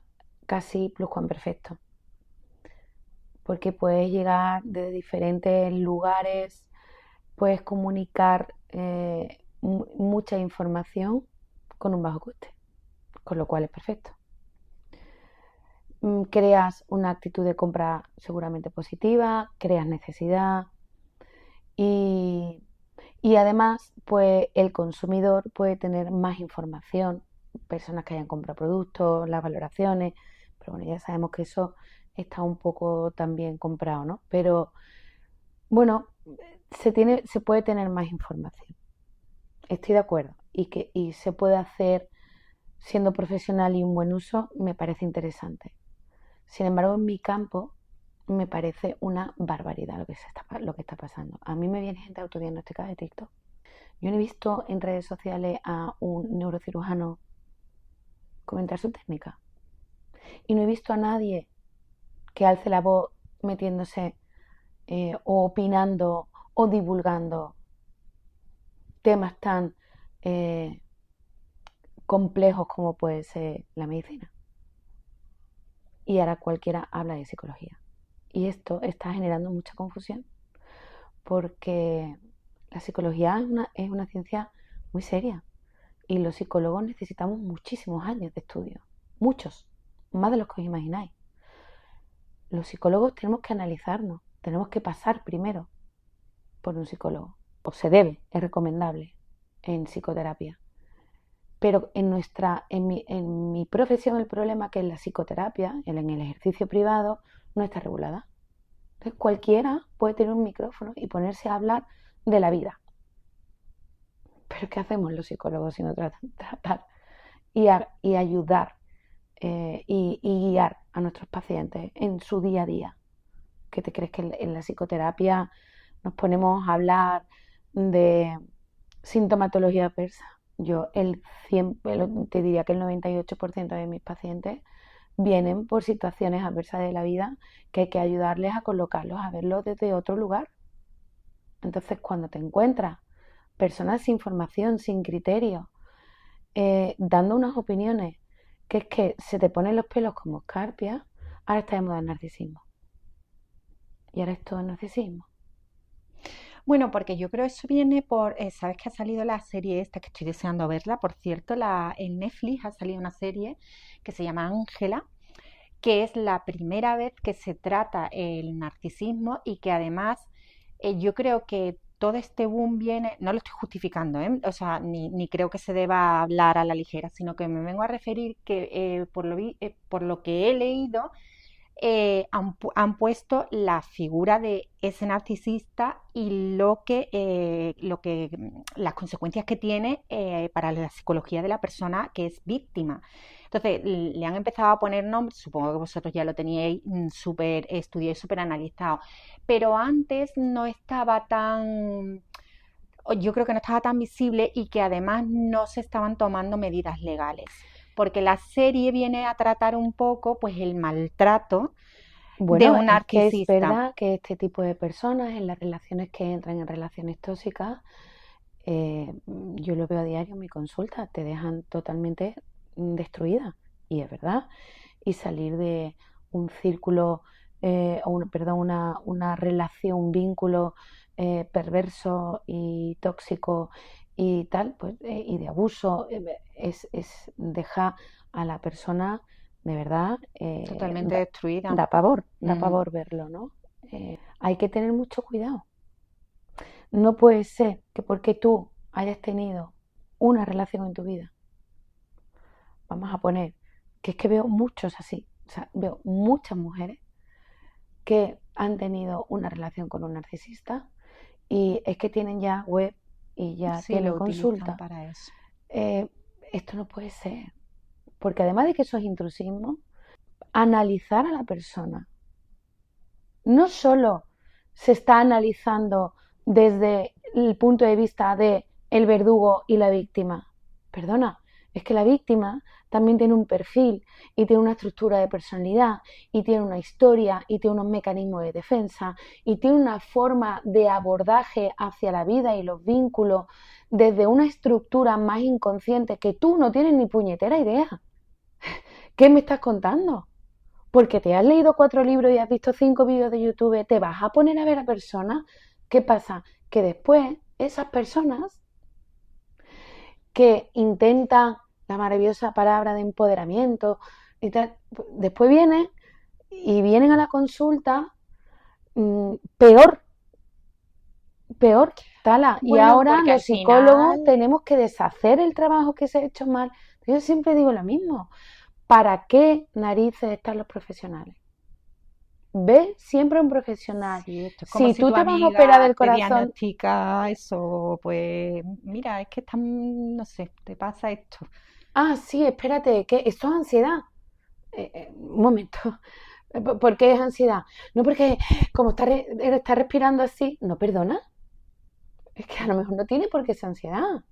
casi pluscuamperfecto, porque puedes llegar de diferentes lugares, puedes comunicar mucha información con un bajo coste, con lo cual es perfecto. Creas una actitud de compra seguramente positiva, creas necesidad y, y además pues el consumidor puede tener más información, personas que hayan comprado productos, las valoraciones, pero bueno, ya sabemos que eso está un poco también comprado, ¿no? Pero bueno, se puede tener más información. Estoy de acuerdo. Y se puede hacer siendo profesional y un buen uso, me parece interesante. Sin embargo, en mi campo me parece una barbaridad lo que está pasando. A mí me viene gente autodiagnosticada de TikTok. Yo no he visto en redes sociales a un neurocirujano comentar su técnica. Y no he visto a nadie que alce la voz metiéndose o opinando o divulgando temas tan complejos como puede ser la medicina. Y ahora cualquiera habla de psicología. Y esto está generando mucha confusión porque la psicología es una ciencia muy seria y los psicólogos necesitamos muchísimos años de estudio, muchos, más de los que os imagináis. Los psicólogos tenemos que analizarnos, tenemos que pasar primero por un psicólogo, o se debe, es recomendable en psicoterapia. Pero en mi profesión el problema es que en la psicoterapia, en el ejercicio privado, no está regulada. Entonces cualquiera puede tener un micrófono y ponerse a hablar de la vida. Pero ¿qué hacemos los psicólogos si no tratar y ayudar y guiar a nuestros pacientes en su día a día? ¿Qué te crees que en la psicoterapia nos ponemos a hablar de sintomatología adversa? Yo te diría que el 98% de mis pacientes vienen por situaciones adversas de la vida que hay que ayudarles a colocarlos, a verlos desde otro lugar. Entonces, cuando te encuentras personas sin formación, sin criterio, dando unas opiniones que es que se te ponen los pelos como escarpias. Ahora está de moda el narcisismo. Y ahora es todo narcisismo. Bueno, porque yo creo eso viene por, sabes que ha salido la serie esta, que estoy deseando verla, por cierto, en Netflix ha salido una serie que se llama Ángela, que es la primera vez que se trata el narcisismo y que además yo creo que todo este boom viene, no lo estoy justificando, ¿eh? O sea, ni creo que se deba hablar a la ligera, sino que me vengo a referir que por lo que he leído, han puesto la figura de ese narcisista y las consecuencias que tiene para la psicología de la persona que es víctima. Entonces, le han empezado a poner nombres, supongo que vosotros ya lo teníais súper estudiado y súper analizado, pero antes no estaba tan, yo creo que no estaba tan visible y que además no se estaban tomando medidas legales, porque la serie viene a tratar un poco pues el maltrato de Bueno, un es que es narcisista. verdad que este tipo de personas en las relaciones que entran en relaciones tóxicas, yo lo veo a diario en mi consulta, te dejan totalmente destruida. Y es verdad. Y salir de un círculo, perdón, una relación, un vínculo perverso y tóxico y tal, pues, y de abuso, es dejar a la persona de verdad, Totalmente destruida. da Mm. pavor verlo, ¿no? Hay que tener mucho cuidado. No puede ser que porque tú hayas tenido una relación en tu vida, vamos a poner, que es que veo muchos así, o sea, veo muchas mujeres que han tenido una relación con un narcisista y es que tienen ya web y ya Sí, tienen lo utilizan consulta. para eso. Eh, Esto no puede ser, porque además de que eso es intrusismo, analizar a la persona no solo se está analizando desde el punto de vista de el verdugo y la víctima. Perdona, es que la víctima también tiene un perfil y tiene una estructura de personalidad y tiene una historia y tiene unos mecanismos de defensa y tiene una forma de abordaje hacia la vida y los vínculos desde una estructura más inconsciente que tú no tienes ni puñetera idea. ¿Qué me estás contando? Porque te has leído 4 libros y has visto 5 vídeos de YouTube, te vas a poner a ver a personas. ¿Qué pasa? Que después esas personas que intentan la maravillosa palabra de empoderamiento y tal, después vienen a la consulta peor, peor, Tala. Y Bueno, ahora porque los al psicólogos final, tenemos que deshacer el trabajo que se ha hecho mal. Yo siempre digo lo mismo. ¿Para qué narices están los profesionales? Ve siempre a un profesional. sí, esto es como Si si tú tu te vas a operar amiga del te corazón, diagnostica eso, pues mira, es que están, no sé, te pasa esto. ah, sí, espérate, que esto es ansiedad. Un momento, ¿por qué es ansiedad? No, porque como está respirando así, no perdona. Es que a lo mejor no tiene por qué ser ansiedad.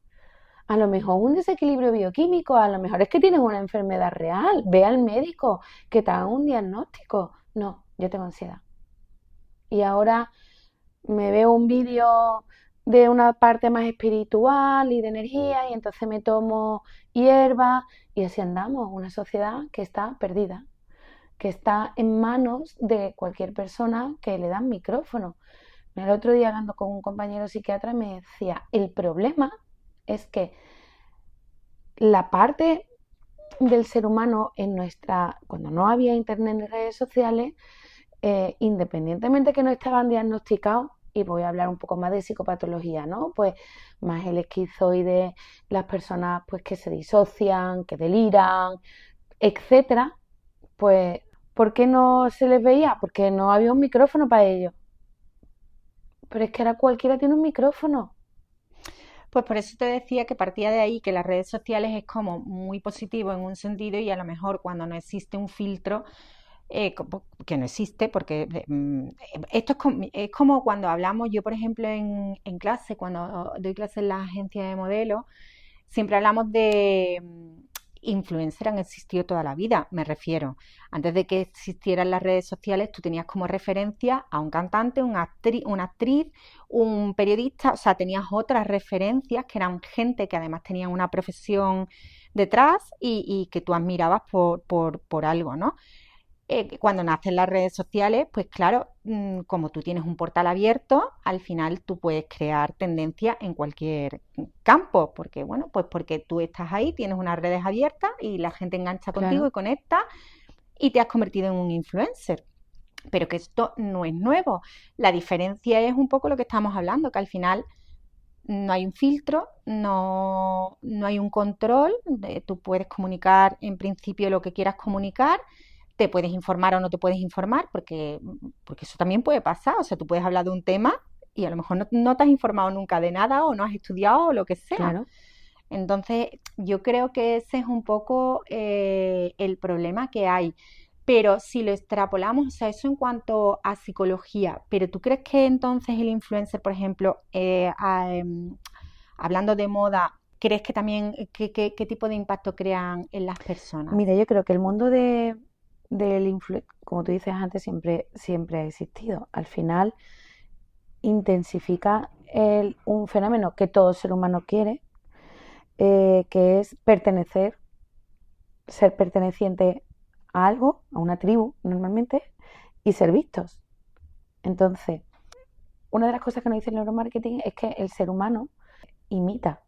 A lo mejor un desequilibrio bioquímico, a lo mejor es que tienes una enfermedad real. Ve al médico, que te haga un diagnóstico. No, yo tengo ansiedad. Y ahora me veo un vídeo de una parte más espiritual y de energía y entonces me tomo hierba y así andamos, una sociedad que está perdida, que está en manos de cualquier persona que le dan micrófono. El otro día hablando con un compañero psiquiatra me decía, el problema es que la parte del ser humano en cuando no había internet ni redes sociales, independientemente que no estaban diagnosticados, y voy a hablar un poco más de psicopatología, ¿no? Pues más el esquizoide, las personas pues que se disocian, que deliran, etcétera, pues ¿por qué no se les veía? Porque no había un micrófono para ellos. Pero es que ahora cualquiera tiene un micrófono. Pues por eso te decía que partía de ahí que las redes sociales es como muy positivo en un sentido y a lo mejor cuando no existe un filtro, que no existe, porque esto es como cuando hablamos, yo por ejemplo en clase, cuando doy clase en la agencia de modelos, siempre hablamos de influencers han existido toda la vida, me refiero. Antes de que existieran las redes sociales, tú tenías como referencia a un cantante, una actriz, un periodista, o sea, tenías otras referencias que eran gente que además tenían una profesión detrás y que tú admirabas por algo, ¿no? Cuando nacen las redes sociales, pues claro, como tú tienes un portal abierto, al final tú puedes crear tendencia en cualquier campo, porque bueno, pues porque tú estás ahí, tienes unas redes abiertas y la gente engancha contigo Claro. y conecta y te has convertido en un influencer. Pero que esto no es nuevo. La diferencia es un poco lo que estamos hablando, que al final no hay un filtro, no hay un control, tú puedes comunicar en principio lo que quieras comunicar, te puedes informar o no te puedes informar, porque eso también puede pasar, o sea, tú puedes hablar de un tema y a lo mejor no te has informado nunca de nada o no has estudiado o lo que sea. Claro. Entonces, yo creo que ese es un poco el problema que hay. Pero si lo extrapolamos, o sea, eso en cuanto a psicología, pero ¿tú crees que entonces el influencer, por ejemplo, hablando de moda, crees que también, qué tipo de impacto crean en las personas? Mira, yo creo que el mundo del como tú dices antes, siempre ha existido. Al final intensifica un fenómeno que todo ser humano quiere, que es pertenecer, ser perteneciente a algo, a una tribu normalmente, y ser vistos. Entonces, una de las cosas que nos dice el neuromarketing es que el ser humano imita.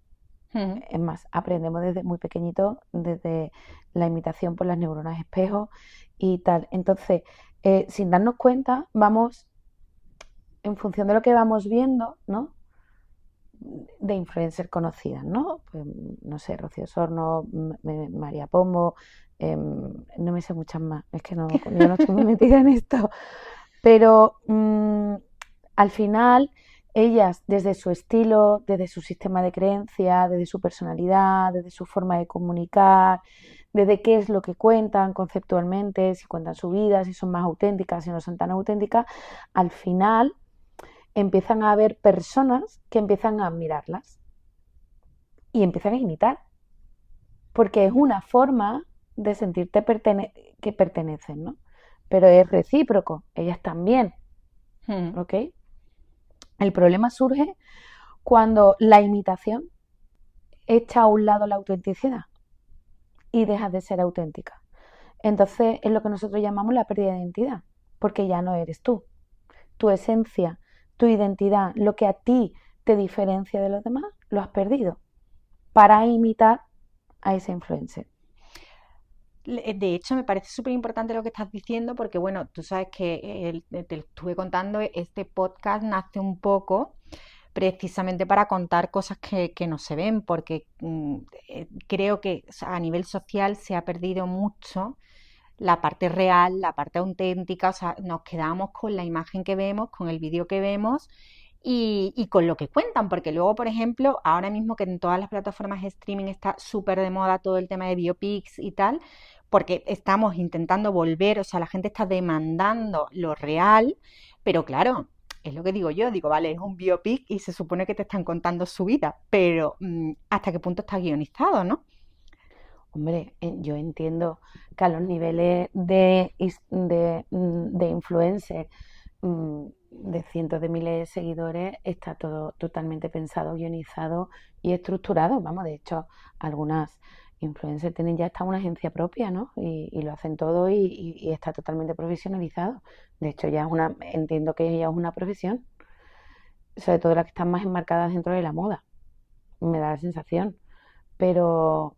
Es más, aprendemos desde muy pequeñito, desde la imitación por las neuronas espejo y tal. Entonces, sin darnos cuenta, vamos, en función de lo que vamos viendo, ¿no? De influencers conocidas, ¿no? Pues, no sé, Rocío Sorno, María Pombo, no me sé muchas más, es que yo no estoy muy metida en esto, pero al final ellas, desde su estilo, desde su sistema de creencia, desde su personalidad, desde su forma de comunicar, desde qué es lo que cuentan conceptualmente, si cuentan su vida, si son más auténticas, si no son tan auténticas, al final empiezan a haber personas que empiezan a admirarlas y empiezan a imitar, porque es una forma de sentirte que pertenecen, ¿no? Pero es recíproco, ellas también, ¿ok? El problema surge cuando la imitación echa a un lado la autenticidad y dejas de ser auténtica. Entonces es lo que nosotros llamamos la pérdida de identidad, porque ya no eres tú. Tu esencia, tu identidad, lo que a ti te diferencia de los demás, lo has perdido para imitar a ese influencer. De hecho, me parece súper importante lo que estás diciendo porque, bueno, tú sabes que te lo estuve contando, este podcast nace un poco precisamente para contar cosas que no se ven, porque creo que, o sea, a nivel social se ha perdido mucho la parte real, la parte auténtica, o sea, nos quedamos con la imagen que vemos, con el vídeo que vemos y con lo que cuentan, porque luego, por ejemplo, ahora mismo que en todas las plataformas de streaming está súper de moda todo el tema de biopics y tal, porque estamos intentando volver, o sea, la gente está demandando lo real, pero claro, es lo que digo yo, digo, vale, es un biopic y se supone que te están contando su vida, pero ¿hasta qué punto está guionizado, no? Hombre, yo entiendo que a los niveles de influencer, de cientos de miles de seguidores, está todo totalmente pensado, guionizado y estructurado. Vamos, de hecho, algunas influencers tienen ya hasta una agencia propia, ¿no? Y lo hacen todo y está totalmente profesionalizado. De hecho, entiendo que ya es una profesión, sobre todo las que están más enmarcadas dentro de la moda, me da la sensación. Pero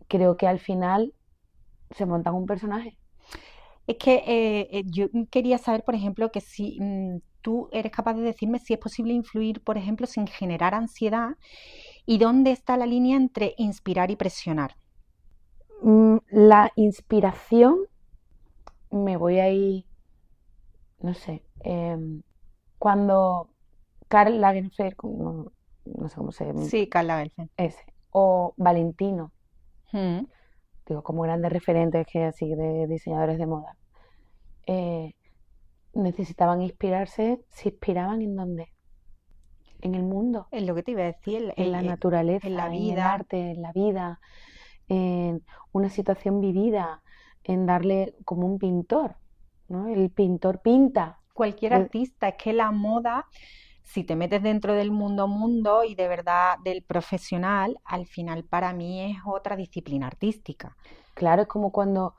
creo que al final se montan un personaje. Es que yo quería saber, por ejemplo, que si tú eres capaz de decirme si es posible influir, por ejemplo, sin generar ansiedad y dónde está la línea entre inspirar y presionar. La inspiración, me voy a ir, no sé, cuando Karl Lagerfeld, no sé cómo se llama, Sí, Karl Lagerfeld. ese, o Valentino, Mm. digo, como grandes referentes que así de diseñadores de moda, necesitaban inspirarse, ¿se inspiraban en dónde? En el mundo, Es lo que te iba a decir, en la en la naturaleza, en el vida. arte, en la vida. en una situación vivida, en darle como un pintor, ¿no? El pintor pinta. Cualquier artista, es que la moda, si te metes dentro del mundo y de verdad del profesional, al final para mí es otra disciplina artística. Claro, es como cuando,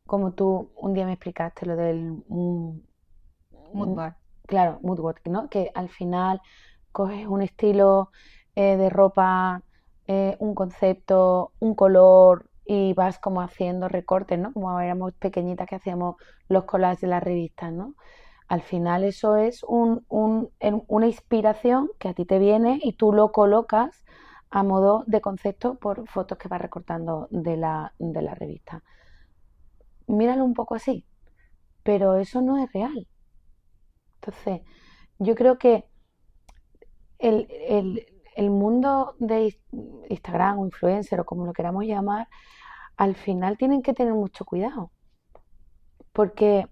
como tú un día me explicaste lo del, Mood board. claro, moodboard, ¿no? Que al final coges un estilo de ropa, un concepto, un color y vas como haciendo recortes, ¿no? Como éramos pequeñitas que hacíamos los collages de las revistas, ¿no? Al final eso es una inspiración que a ti te viene y tú lo colocas a modo de concepto por fotos que vas recortando de la revista. Míralo un poco así, pero eso no es real. Entonces, yo creo que el mundo de Instagram o influencer o como lo queramos llamar, al final tienen que tener mucho cuidado, porque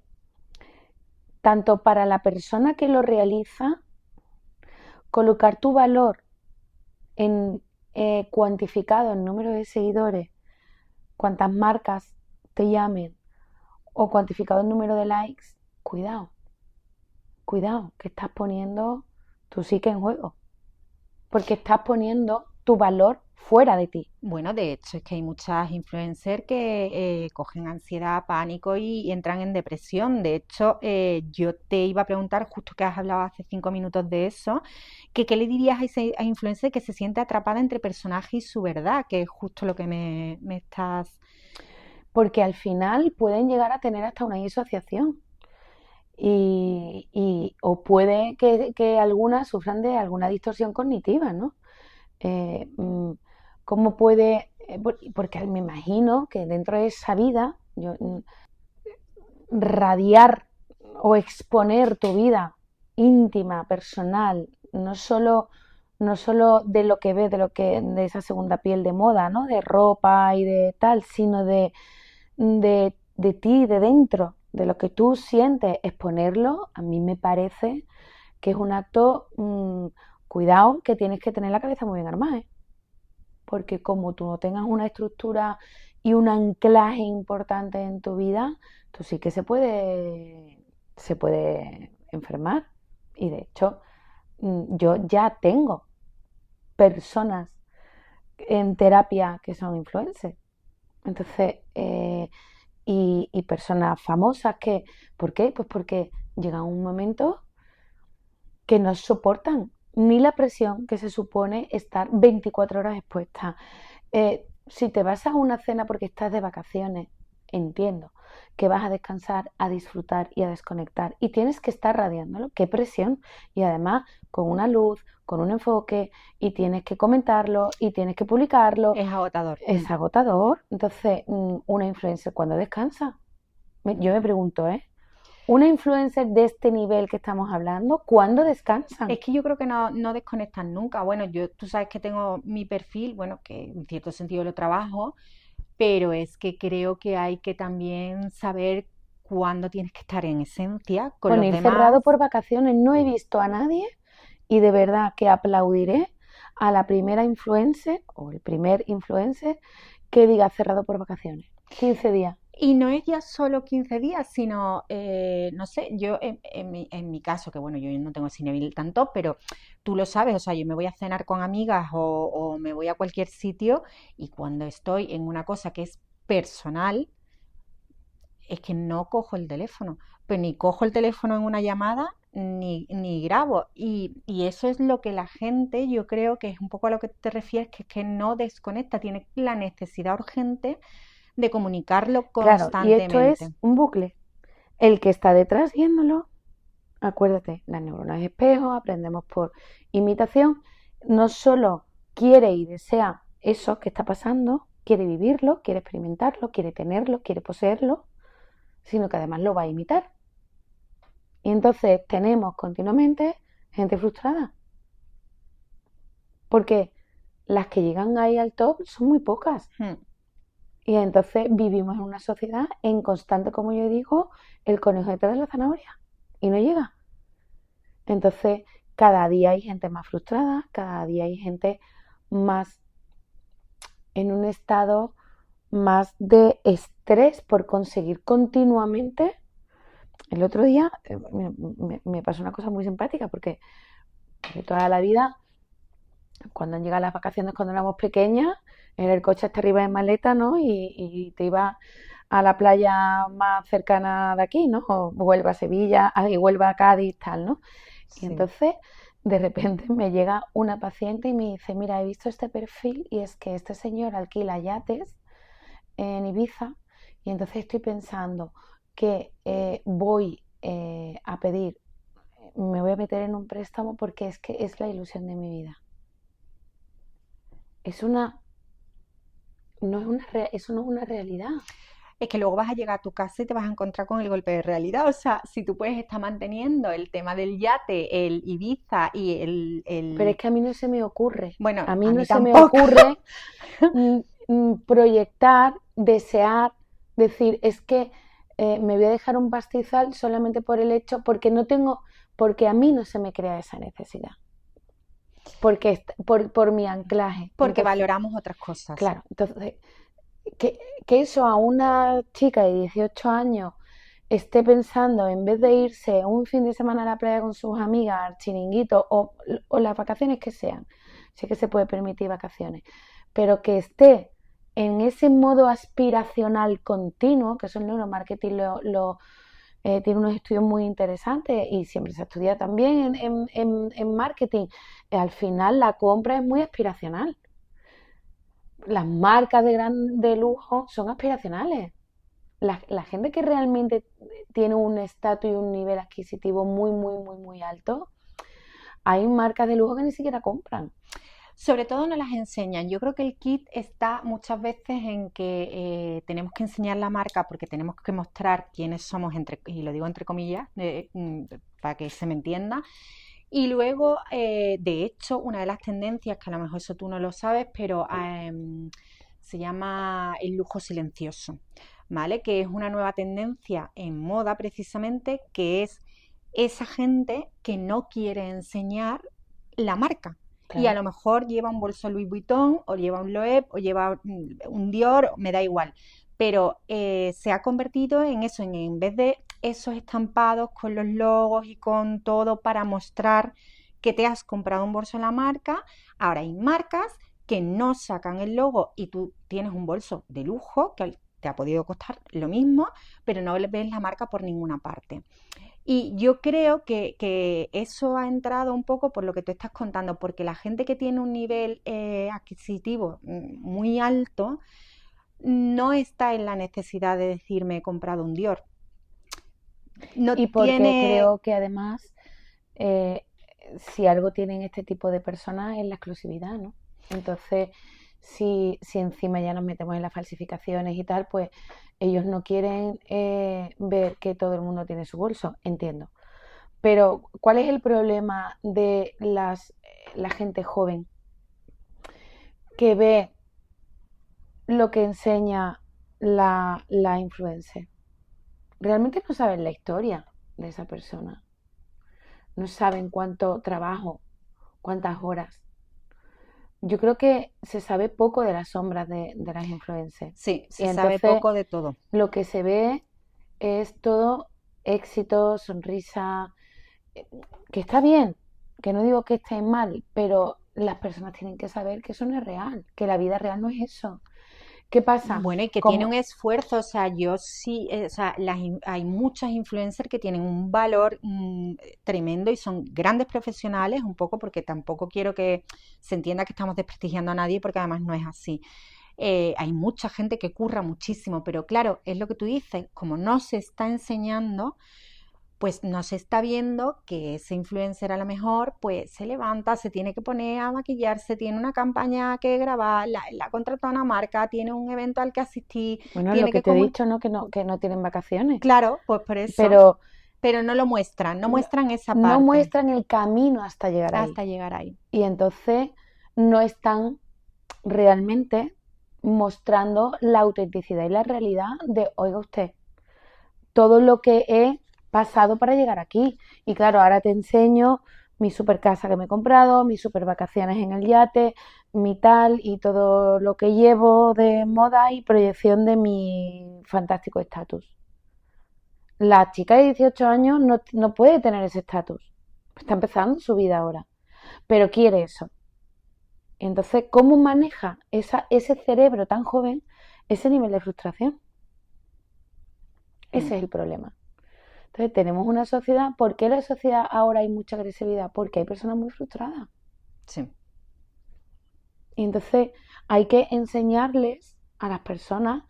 tanto para la persona que lo realiza, colocar tu valor en cuantificado en número de seguidores, cuántas marcas te llamen o cuantificado en número de likes, cuidado, cuidado, que estás poniendo tu psique en juego, porque estás poniendo tu valor fuera de ti. Bueno, de hecho, es que hay muchas influencers que cogen ansiedad, pánico y entran en depresión. De hecho, yo te iba a preguntar, justo que has hablado hace 5 minutos de eso, que qué le dirías a ese a influencer que se siente atrapada entre personaje y su verdad, que es justo lo que me estás... Porque al final pueden llegar a tener hasta una disociación o puede que algunas sufran de alguna distorsión cognitiva, ¿no? Eh, mm, ¿Cómo puede? Porque me imagino que dentro de esa vida, radiar o exponer tu vida íntima, personal, no solo de lo que ves, de esa segunda piel de moda, ¿no? De ropa y de tal, sino de ti, de dentro, de lo que tú sientes, exponerlo, a mí me parece que es un acto, cuidado, que tienes que tener la cabeza muy bien armada, ¿eh? Porque como tú no tengas una estructura y un anclaje importante en tu vida, tú sí que se puede enfermar. Y de hecho, yo ya tengo personas en terapia que son influencers. Entonces, y personas famosas que, ¿por qué? Pues porque llega un momento que no soportan ni la presión que se supone estar 24 horas expuesta. Si te vas a una cena porque estás de vacaciones, entiendo que vas a descansar, a disfrutar y a desconectar y tienes que estar radiándolo. ¡Qué presión! Y además con una luz, con un enfoque y tienes que comentarlo y tienes que publicarlo. Es agotador. Es agotador. Entonces, una influencer cuando descansa, yo me pregunto, una influencer de este nivel que estamos hablando, ¿cuándo descansan? Es que yo creo que no desconectan nunca. Bueno, tú sabes que tengo mi perfil, bueno, que en cierto sentido lo trabajo, pero es que creo que hay que también saber cuándo tienes que estar en esencia con Con los ir demás. cerrado por vacaciones no he visto a nadie y de verdad que aplaudiré a la primera influencer o el primer influencer que diga cerrado por vacaciones. 15 días. Y no es ya solo 15 días, sino, no sé, yo en mi caso, que bueno, yo no tengo ese nivel tanto, pero tú lo sabes, o sea, yo me voy a cenar con amigas o me voy a cualquier sitio y cuando estoy en una cosa que es personal, es que no cojo el teléfono, pero ni cojo el teléfono en una llamada ni grabo. Y eso es lo que la gente, yo creo que es un poco a lo que te refieres, que es que no desconecta, tiene la necesidad urgente de comunicarlo Claro, y esto es constantemente. un bucle. El que está detrás viéndolo, acuérdate, las neuronas espejo, aprendemos por imitación, no solo quiere y desea eso que está pasando, quiere vivirlo, quiere experimentarlo, quiere tenerlo, quiere poseerlo, sino que además lo va a imitar. Y entonces tenemos continuamente gente frustrada, porque las que llegan ahí al top son muy pocas. Hmm. Y entonces vivimos en una sociedad en constante, como yo digo, el conejo detrás de la zanahoria. Y no llega. Entonces, cada día hay gente más frustrada, cada día hay gente más en un estado más de estrés por conseguir continuamente. El otro día me pasó una cosa muy simpática porque de toda la vida, cuando han llegado las vacaciones cuando éramos pequeñas, era el coche hasta arriba de maleta, ¿no? Y te iba a la playa más cercana de aquí, ¿no? O Huelva a Sevilla, y Huelva a Cádiz, tal, ¿no? Y Sí. entonces, de repente me llega una paciente y me dice, mira, he visto este perfil y es que este señor alquila yates en Ibiza y entonces estoy pensando que a pedir, me voy a meter en un préstamo porque es que es la ilusión de mi vida. Es una, no es una, eso no es una realidad. Es que luego vas a llegar a tu casa y te vas a encontrar con el golpe de realidad. O sea, si tú puedes estar manteniendo el tema del yate, el Ibiza y Pero es que a mí no se me ocurre. Bueno, A mí a no mí se me tampoco. ocurre proyectar, desear, decir, es que me voy a dejar un pastizal solamente por el hecho, porque a mí no se me crea esa necesidad. Por mi anclaje. Porque Entonces, valoramos otras cosas. claro, entonces, que eso a una chica de 18 años esté pensando, en vez de irse un fin de semana a la playa con sus amigas, al chiringuito o las vacaciones que sean, sí que se puede permitir vacaciones, pero que esté en ese modo aspiracional continuo, que eso el neuromarketing tiene unos estudios muy interesantes y siempre se estudia también en marketing. Al final la compra es muy aspiracional. Las marcas de lujo son aspiracionales. La gente que realmente tiene un estatus y un nivel adquisitivo muy, muy, muy, muy alto, hay marcas de lujo que ni siquiera compran. Sobre todo no las enseñan. Yo creo que el kit está muchas veces en que tenemos que enseñar la marca porque tenemos que mostrar quiénes somos, y lo digo entre comillas, para que se me entienda. Y luego, de hecho, una de las tendencias, que a lo mejor eso tú no lo sabes, pero se llama el lujo silencioso, ¿vale? Que es una nueva tendencia en moda precisamente, que es esa gente que no quiere enseñar la marca. Y a lo mejor lleva un bolso Louis Vuitton, o lleva un Loewe, o lleva un Dior, me da igual. Pero se ha convertido en eso, en vez de esos estampados con los logos y con todo para mostrar que te has comprado un bolso en la marca, ahora hay marcas que no sacan el logo y tú tienes un bolso de lujo que te ha podido costar lo mismo, pero no ves la marca por ninguna parte. Y yo creo que eso ha entrado un poco por lo que tú estás contando, porque la gente que tiene un nivel adquisitivo muy alto no está en la necesidad de decirme he comprado un Dior. No Y porque tiene, creo que además, eh, si algo tienen este tipo de personas es la exclusividad, ¿no? Entonces, si encima ya nos metemos en las falsificaciones y tal, pues ellos no quieren ver que todo el mundo tiene su bolso, entiendo. Pero, ¿cuál es el problema de la gente joven que ve lo que enseña la influencer? Realmente no saben la historia de esa persona, no saben cuánto trabajo, cuántas horas. Yo creo que se sabe poco de las sombras de las influencers. sí, Y se sabe entonces poco de todo. lo que se ve es todo éxito, sonrisa, que está bien, que no digo que esté mal, pero las personas tienen que saber que eso no es real, que la vida real no es eso. ¿Qué pasa? Bueno, y que tiene un Como, esfuerzo, o sea, yo sí, o sea, hay muchas influencers que tienen un valor tremendo y son grandes profesionales, un poco porque tampoco quiero que se entienda que estamos desprestigiando a nadie, porque además no es así. Hay mucha gente que curra muchísimo, pero claro, es lo que tú dices, como no se está enseñando, pues no se está viendo que ese influencer a lo mejor pues se levanta, se tiene que poner a maquillarse, tiene una campaña que grabar, la contrata una marca, tiene un evento al que asistir, bueno, lo tiene que que te he comunicar. dicho, ¿no? Que no tienen vacaciones. Claro, pues por eso, Pero pero no lo muestran, no no, muestran esa no parte muestran el camino hasta llegar ahí. hasta llegar ahí. Y entonces no están realmente mostrando la autenticidad y la realidad de, oiga usted, todo lo que he pasado para llegar aquí. Y claro, ahora te enseño mi super casa que me he comprado, mis super vacaciones en el yate, mi tal y todo lo que llevo de moda y proyección de mi fantástico estatus. La chica de 18 años no puede tener ese estatus. Está empezando su vida ahora, pero quiere eso. Entonces, ¿cómo maneja ese cerebro tan joven ese nivel de frustración? Ese es el problema. Entonces, tenemos una sociedad. ¿Por qué en la sociedad ahora hay mucha agresividad? Porque hay personas muy frustradas. Sí. Y entonces hay que enseñarles a las personas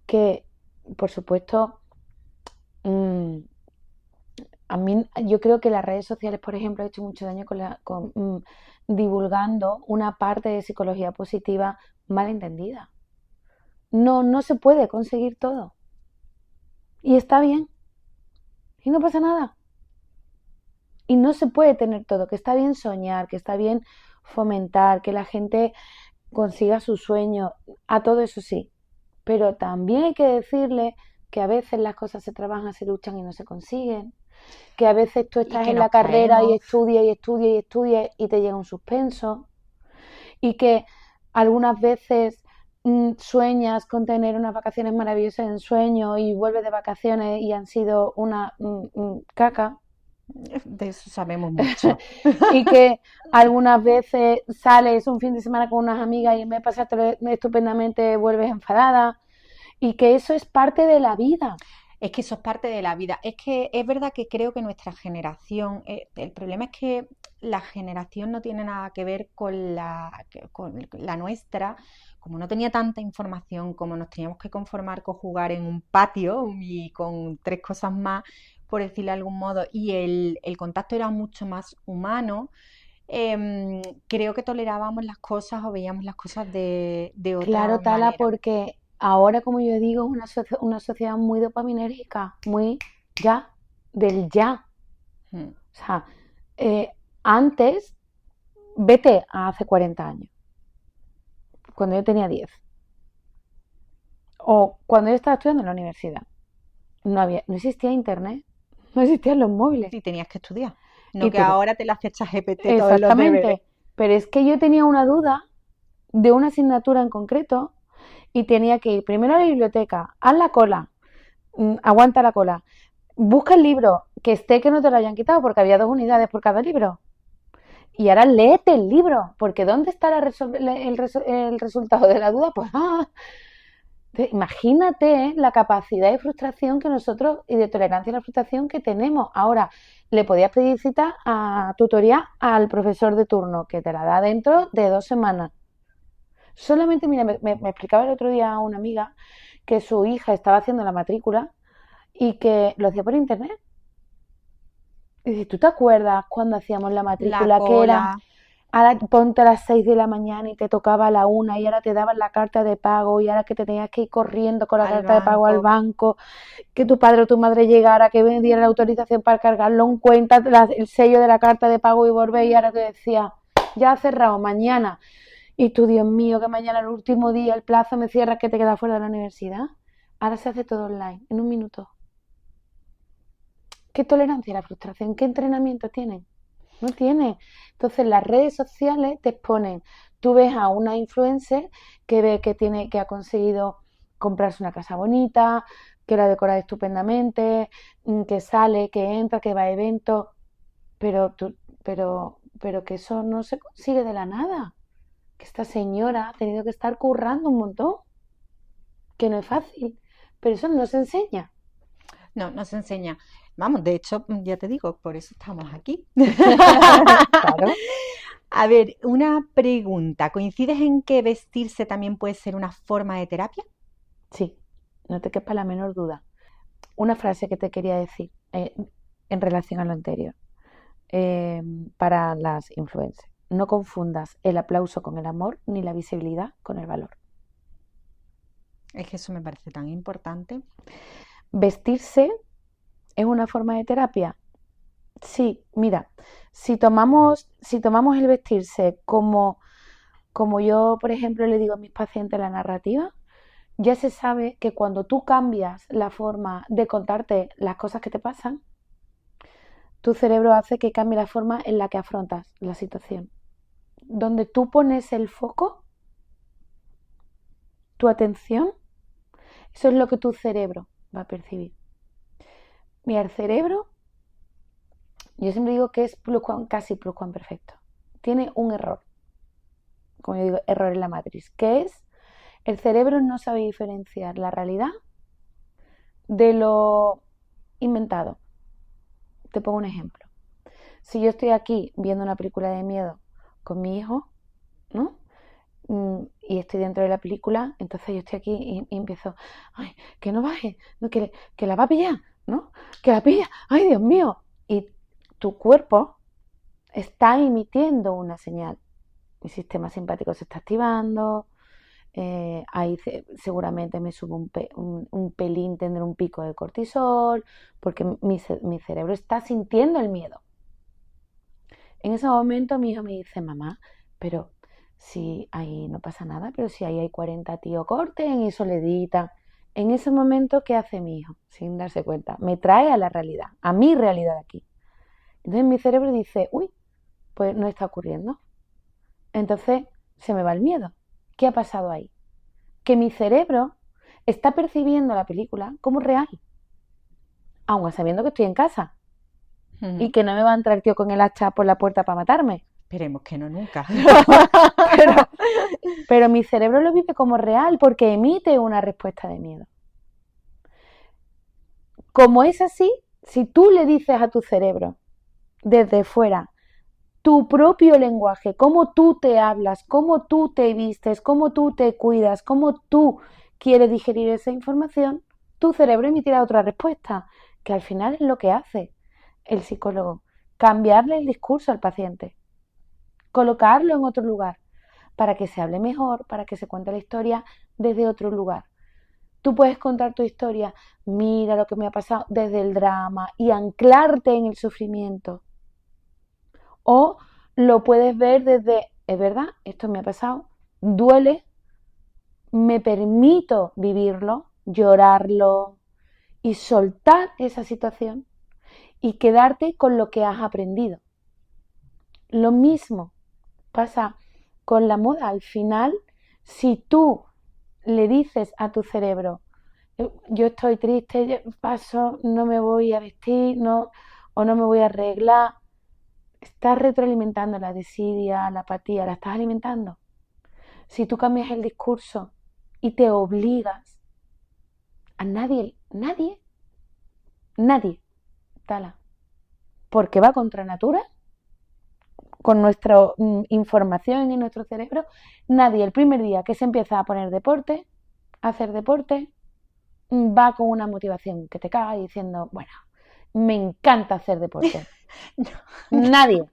que, por supuesto, a mí, yo creo que las redes sociales, por ejemplo, han hecho mucho daño con divulgando una parte de psicología positiva mal entendida. No se puede conseguir todo. Y está bien. Y no pasa nada. Y no se puede tener todo. Que está bien soñar, que está bien fomentar, que la gente consiga su sueño. A todo eso sí. Pero también hay que decirle que a veces las cosas se trabajan, se luchan y no se consiguen. Que a veces tú estás en la carrera y estudias y estudias y estudias y te llega un suspenso. Y que algunas veces sueñas con tener unas vacaciones maravillosas en sueño y vuelves de vacaciones y han sido una caca. De eso sabemos mucho. Y que algunas veces sales un fin de semana con unas amigas y en vez de pasarte estupendamente vuelves enfadada. Y que eso es parte de la vida. Es que eso es parte de la vida. Es que es verdad que creo que nuestra generación, el problema es que la generación no tiene nada que ver con la nuestra. Como no tenía tanta información, como nos teníamos que conformar con jugar en un patio y con 3 cosas más, por decirlo de algún modo, y el contacto era mucho más humano, creo que tolerábamos las cosas o veíamos las cosas de otra Claro, Tala, manera. porque ahora, como yo digo, es una sociedad muy dopaminérgica, muy del ya. Mm. O sea, antes, vete a hace 40 años, cuando yo tenía 10, o cuando yo estaba estudiando en la universidad. No existía internet, no existían los móviles. Y tenías que estudiar. No que ahora te la haces GPT todos los Exactamente. deberes. Pero es que yo tenía una duda de una asignatura en concreto y tenía que ir primero a la biblioteca, haz la cola, aguanta la cola, busca el libro, que esté que no te lo hayan quitado, porque había 2 unidades por cada libro. Y ahora léete el libro, porque ¿dónde está el resultado de la duda? Pues, imagínate la capacidad de frustración que nosotros y de tolerancia a la frustración que tenemos. Ahora, le podías pedir cita a tutoría al profesor de turno, que te la da dentro de 2 semanas. Solamente, mira, me explicaba el otro día una amiga que su hija estaba haciendo la matrícula y que lo hacía por internet. Y dice, ¿tú te acuerdas cuando hacíamos la matrícula que era, ahora ponte a las 6 de la mañana y te tocaba a la 1 y ahora te daban la carta de pago y ahora que te tenías que ir corriendo con la carta de pago al banco, que tu padre o tu madre llegara, que me diera la autorización para cargarlo en cuenta, el sello de la carta de pago y volver y ahora te decía, ya ha cerrado, mañana. Y tú, Dios mío, que mañana el último día, el plazo me cierra, que te quedas fuera de la universidad. Ahora se hace todo online, en un minuto. ¿Qué tolerancia a la frustración? ¿Qué entrenamiento tienen? No tienen. Entonces las redes sociales te exponen. Tú ves a una influencer que ve que ha conseguido comprarse una casa bonita, que la decora estupendamente, que sale, que entra, que va a eventos, pero que eso no se consigue de la nada. Que esta señora ha tenido que estar currando un montón, que no es fácil, pero eso no se enseña. No se enseña. Vamos, de hecho, ya te digo, por eso estamos aquí. Claro. A ver, una pregunta. ¿Coincides en que vestirse también puede ser una forma de terapia? Sí, no te quepa la menor duda. Una frase que te quería decir en relación a lo anterior, para las influencers. No confundas el aplauso con el amor, ni la visibilidad con el valor. Es que eso me parece tan importante. Vestirse es una forma de terapia. Sí, mira, si tomamos el vestirse como yo, por ejemplo, le digo a mis pacientes la narrativa, ya se sabe que cuando tú cambias la forma de contarte las cosas que te pasan, tu cerebro hace que cambie la forma en la que afrontas la situación. donde tú pones el foco, tu atención, eso es lo que tu cerebro va a percibir. Mira, el cerebro, yo siempre digo que es casi pluscuamperfecto. Tiene un error, como yo digo, error en la matriz, que es el cerebro no sabe diferenciar la realidad de lo inventado. Te pongo un ejemplo. Si yo estoy aquí viendo una película de miedo con mi hijo, ¿no? Y estoy dentro de la película, entonces yo estoy aquí y empiezo, ay, que no baje, no, que la va a pillar, ¿no? Que la pilla, ay, Dios mío. Y tu cuerpo está emitiendo una señal. Mi sistema simpático se está activando, ahí seguramente me subo un pelín, tendré un pico de cortisol, porque mi cerebro está sintiendo el miedo. En ese momento mi hijo me dice, mamá, pero si ahí no pasa nada, pero si ahí hay 40 tíos corten y eso le editan. En ese momento, ¿qué hace mi hijo? Sin darse cuenta, me trae a la realidad, a mi realidad aquí. Entonces mi cerebro dice, uy, pues no está ocurriendo. Entonces se me va el miedo. ¿Qué ha pasado ahí? Que mi cerebro está percibiendo la película como real, aun sabiendo que estoy en casa y que no me va a entrar el tío con el hacha por la puerta para matarme. Esperemos que no nunca. pero mi cerebro lo vive como real porque emite una respuesta de miedo. Como es así, si tú le dices a tu cerebro desde fuera tu propio lenguaje, cómo tú te hablas, cómo tú te vistes, cómo tú te cuidas, cómo tú quieres digerir esa información, tu cerebro emitirá otra respuesta, que al final es lo que hace el psicólogo, cambiarle el discurso al paciente, colocarlo en otro lugar, para que se hable mejor, para que se cuente la historia desde otro lugar. Tú puedes contar tu historia, mira lo que me ha pasado, desde el drama y anclarte en el sufrimiento. O lo puedes ver desde, es verdad, esto me ha pasado, duele, me permito vivirlo, llorarlo y soltar esa situación y quedarte con lo que has aprendido. Lo mismo pasa con la moda. Al final, si tú le dices a tu cerebro, yo estoy triste, paso, no me voy a vestir, o no me voy a arreglar, estás retroalimentando la desidia, la apatía, la estás alimentando. Si tú cambias el discurso y te obligas, a nadie, tala, porque va contra natura, con nuestra información en nuestro cerebro, nadie el primer día que se empieza a poner deporte, a hacer deporte, va con una motivación que te caga diciendo, bueno, me encanta hacer deporte. No. Nadie.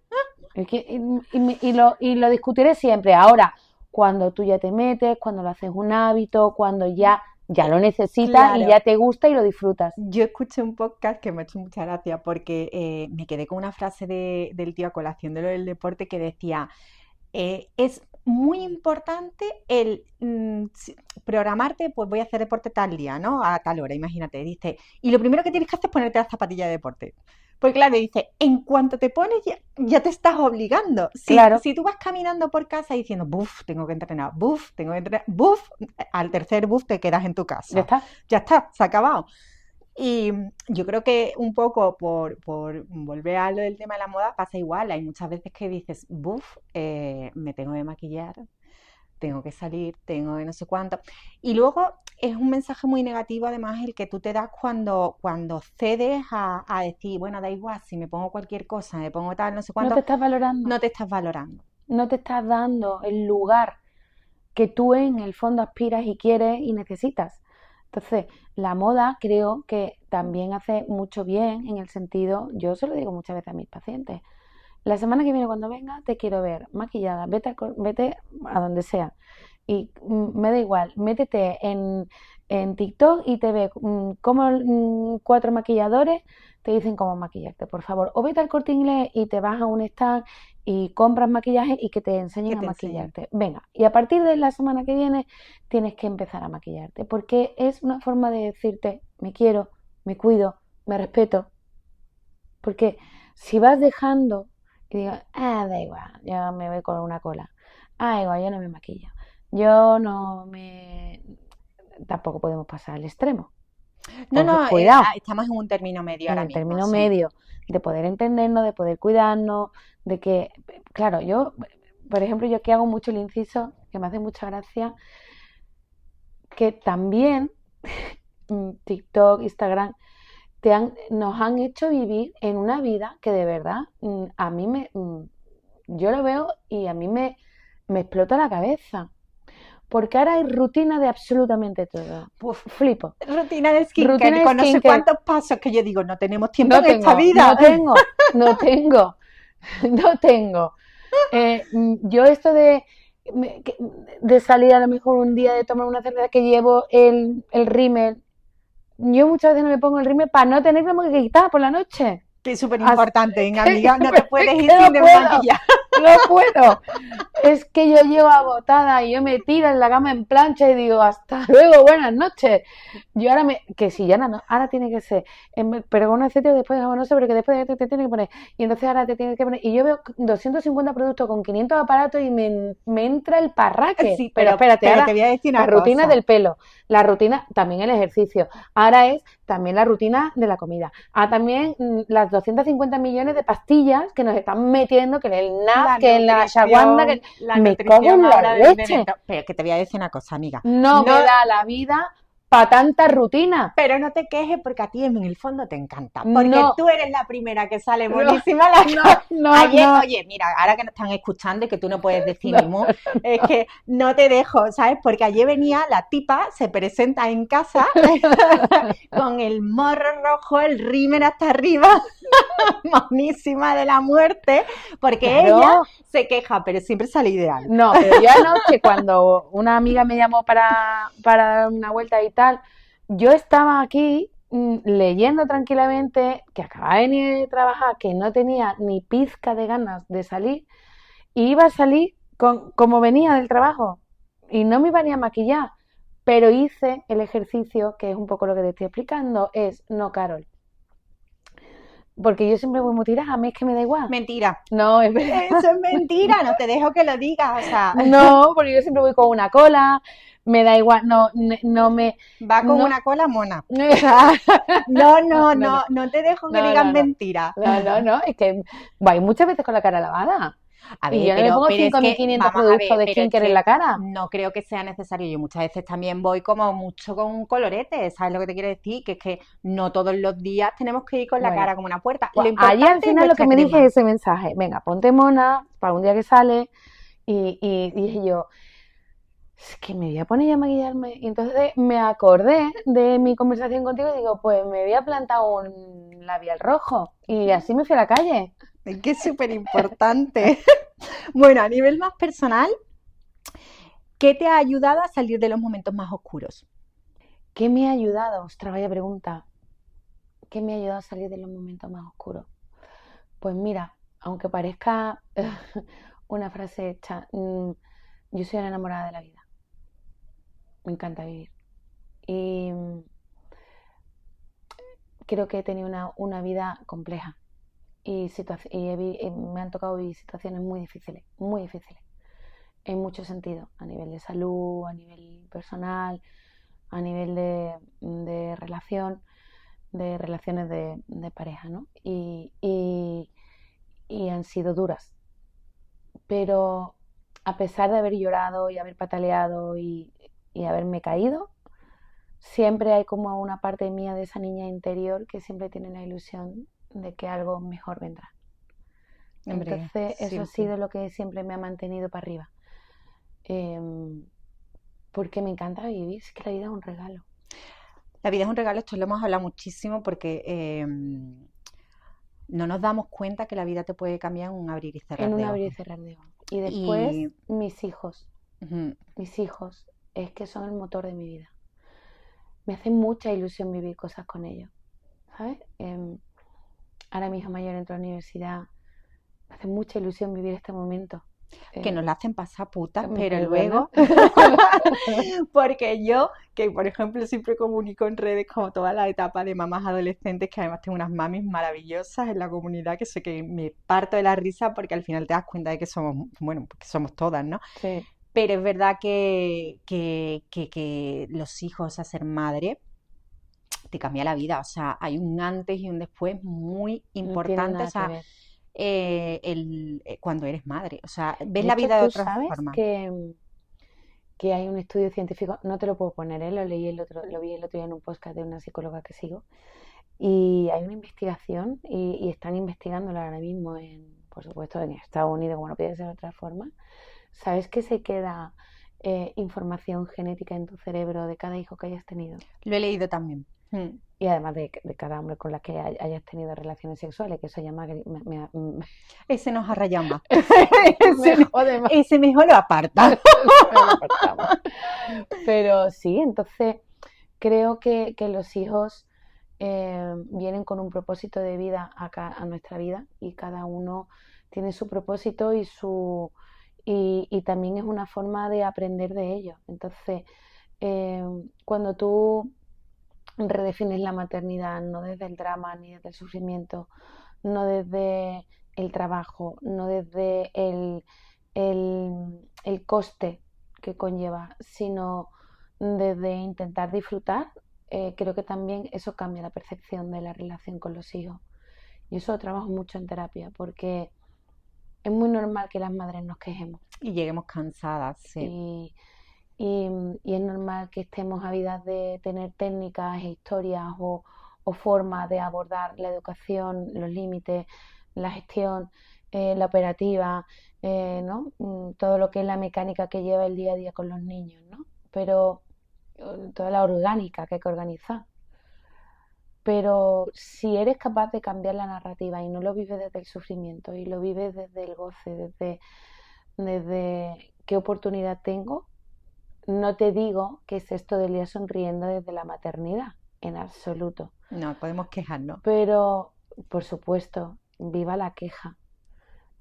Y lo discutiré siempre. Ahora, cuando tú ya te metes, cuando lo haces un hábito, cuando ya lo necesitas, claro, y ya te gusta y lo disfrutas. Yo escuché un podcast que me ha hecho mucha gracia porque me quedé con una frase del tío a colación de lo del deporte que decía, es muy importante el programarte, pues voy a hacer deporte tal día, ¿no? A tal hora, imagínate, dice, y lo primero que tienes que hacer es ponerte las zapatillas de deporte. Pues claro, dice, en cuanto te pones ya te estás obligando. Claro. Si tú vas caminando por casa diciendo, buf, tengo que entrenar, buf, tengo que entrenar, buf, al tercer buf te quedas en tu casa. Ya está, se ha acabado. Y yo creo que un poco por volver a lo del tema de la moda pasa igual. Hay muchas veces que dices, buf, me tengo que maquillar, tengo que salir, tengo que no sé cuánto. Y luego es un mensaje muy negativo además el que tú te das cuando cedes a decir, bueno, da igual, si me pongo cualquier cosa, me pongo tal, no sé cuánto. No te estás valorando. No te estás valorando. No te estás dando el lugar que tú en el fondo aspiras y quieres y necesitas. Entonces, la moda creo que también hace mucho bien en el sentido, yo se lo digo muchas veces a mis pacientes, la semana que viene cuando venga te quiero ver maquillada, vete a donde sea y me da igual, métete en TikTok y te ve como 4 maquilladores te dicen cómo maquillarte, por favor, o vete al Corte Inglés y te vas a un stand y compras maquillaje y que te enseñen a maquillarte. Venga, y a partir de la semana que viene tienes que empezar a maquillarte, porque es una forma de decirte, me quiero, me cuido, me respeto. Porque si vas dejando y digo, da igual, yo me voy con una cola. Igual, yo no me maquillo. Yo no me... Tampoco podemos pasar al extremo. No, Entonces, no, cuidado, estamos en un término medio en ahora el mismo, término sí. medio de poder entendernos, de poder cuidarnos, de que, claro, yo, por ejemplo, yo aquí hago mucho el inciso, que me hace mucha gracia, que también TikTok, Instagram, nos han hecho vivir en una vida que de verdad a mí yo lo veo y a mí me explota la cabeza. Porque ahora hay rutina de absolutamente todo. Uf, Flipo. rutina de skincare Rutina de con no sé skincare. cuántos pasos que yo digo, no tenemos tiempo No en esta tengo, vida. no tengo. Yo esto de salir a lo mejor un día de tomar una cerveza que llevo el rímel, yo muchas veces no me pongo el rímel para no tenerlo que quitar por la noche. Que es súper importante, amiga, no pero te puedes es ir que sin desmaquillar. No puedo. Es que yo llego agotada y yo me tiro en la cama en plancha y digo, hasta luego, buenas noches. Yo ahora que si ya no, ahora tiene que ser, pero con un aceite después, no sé, pero que después te tiene que poner. Y entonces ahora te tienes que poner. Y yo veo 250 productos con 500 aparatos y me entra el parraque. Sí, pero espérate, pero ahora te voy a decir una la rutina cosa. del pelo, la rutina, también el ejercicio. Ahora es también la rutina de la comida. También las 250 millones de pastillas que nos están metiendo, que en el NAF, que en la shaguanda, que me cago en la leche. Pero que te voy a decir una cosa, amiga. No me da la vida para tanta rutina. Pero no te quejes porque a ti en el fondo te encanta. Porque tú eres la primera que sale buenísima. Ayer, oye, mira, ahora que nos están escuchando y que tú no puedes decir ni mu, es que no te dejo, ¿sabes? Porque ayer venía la tipa, se presenta en casa con el morro rojo, el rímel hasta arriba, monísima de la muerte, porque ella se queja, pero siempre sale ideal. No, pero yo anoche cuando una amiga me llamó para dar una vuelta y tal, yo estaba aquí leyendo tranquilamente, que acababa de venir de trabajar, que no tenía ni pizca de ganas de salir, y iba a salir como venía del trabajo, y no me iba ni a maquillar, pero hice el ejercicio, que es un poco lo que te estoy explicando, es no, Carol. Porque yo siempre voy muy tirada, a mí es que me da igual. Mentira. No, es verdad. Eso es mentira, no te dejo que lo digas, o sea. No, porque yo siempre voy con una cola, me da igual, no me... Va con una cola mona. O sea, no te dejo que digas mentira. No, es que voy muchas veces con la cara lavada. A ver, y yo no me pongo 5.500 productos de skincare en la cara. No creo que sea necesario. Yo muchas veces también voy como mucho con un colorete, ¿sabes lo que te quiero decir? Que es que no todos los días tenemos que ir con la cara como una puerta. Pues allí al final lo que me dije es ese mensaje, venga, ponte mona para un día que sale y dije yo, es que me voy a poner ya a maquillarme. Y entonces me acordé de mi conversación contigo y digo, pues me voy a plantar un labial rojo. Y así me fui a la calle. Es que es súper importante. Bueno, a nivel más personal, ¿qué te ha ayudado a salir de los momentos más oscuros? ¿Qué me ha ayudado? Ostras, vaya pregunta. ¿Qué me ha ayudado a salir de los momentos más oscuros? Pues mira, aunque parezca una frase hecha, yo soy una enamorada de la vida. Me encanta vivir. Y creo que he tenido una vida compleja. Y me han tocado vivir situaciones muy difíciles, en muchos sentidos, a nivel de salud, a nivel personal, a nivel de relaciones de pareja, ¿no? Y han sido duras, pero a pesar de haber llorado y haber pataleado y haberme caído, siempre hay como una parte mía de esa niña interior que siempre tiene la ilusión de que algo mejor vendrá. Hombre, entonces eso ha sido lo que siempre me ha mantenido para arriba, porque me encanta vivir, es que la vida es un regalo. La vida es un regalo, esto lo hemos hablado muchísimo porque no nos damos cuenta que la vida te puede cambiar en un abrir y cerrar de ojos. En un abrir y cerrar de ojos. Y después mis hijos, es que son el motor de mi vida. Me hace mucha ilusión vivir cosas con ellos, ¿sabes? Ahora mi hija mayor entró a la universidad, me hace mucha ilusión vivir este momento. Que nos la hacen pasar putas, pero luego porque yo que por ejemplo siempre comunico en redes como toda la etapa de mamás adolescentes, que además tengo unas mamis maravillosas en la comunidad, que sé que me parto de la risa porque al final te das cuenta de que somos, bueno, que somos todas, ¿no? Sí, Pero es verdad que los hijos a ser madre te cambia la vida, o sea, hay un antes y un después muy no tiene importante, o nada que sea, ver. cuando eres madre, o sea, ves De la hecho, vida de tú otra sabes forma. que hay un estudio científico, no te lo puedo poner, ¿eh? Lo vi el otro día en un podcast de una psicóloga que sigo, y hay una investigación, y están investigándola ahora mismo por supuesto, en Estados Unidos, como no puede ser de otra forma. ¿Sabes que se queda información genética en tu cerebro de cada hijo que hayas tenido? Lo he leído también. Y además de cada hombre con la que hayas tenido relaciones sexuales, que eso ya Ese nos ha rayado más. me Ese, jode más. ese mejor lo aparta. Lo apartamos. Pero sí, entonces creo que los hijos vienen con un propósito de vida a nuestra vida, y cada uno tiene su propósito y también es una forma de aprender de ellos. Entonces, cuando tú redefines la maternidad no desde el drama ni desde el sufrimiento, no desde el trabajo, no desde el coste que conlleva, sino desde intentar disfrutar, creo que también eso cambia la percepción de la relación con los hijos. Y eso lo trabajo mucho en terapia, porque es muy normal que las madres nos quejemos. Y lleguemos cansadas, sí. Y, y es normal que estemos ávidas de tener técnicas e historias o formas de abordar la educación, los límites, la gestión, la operativa, ¿no? Todo lo que es la mecánica que lleva el día a día con los niños, ¿no? Pero toda la orgánica que hay que organizar. Pero si eres capaz de cambiar la narrativa y no lo vives desde el sufrimiento y lo vives desde el goce, desde qué oportunidad tengo, no te digo que es esto del día sonriendo desde la maternidad, en absoluto. No podemos quejarnos. Pero, por supuesto, viva la queja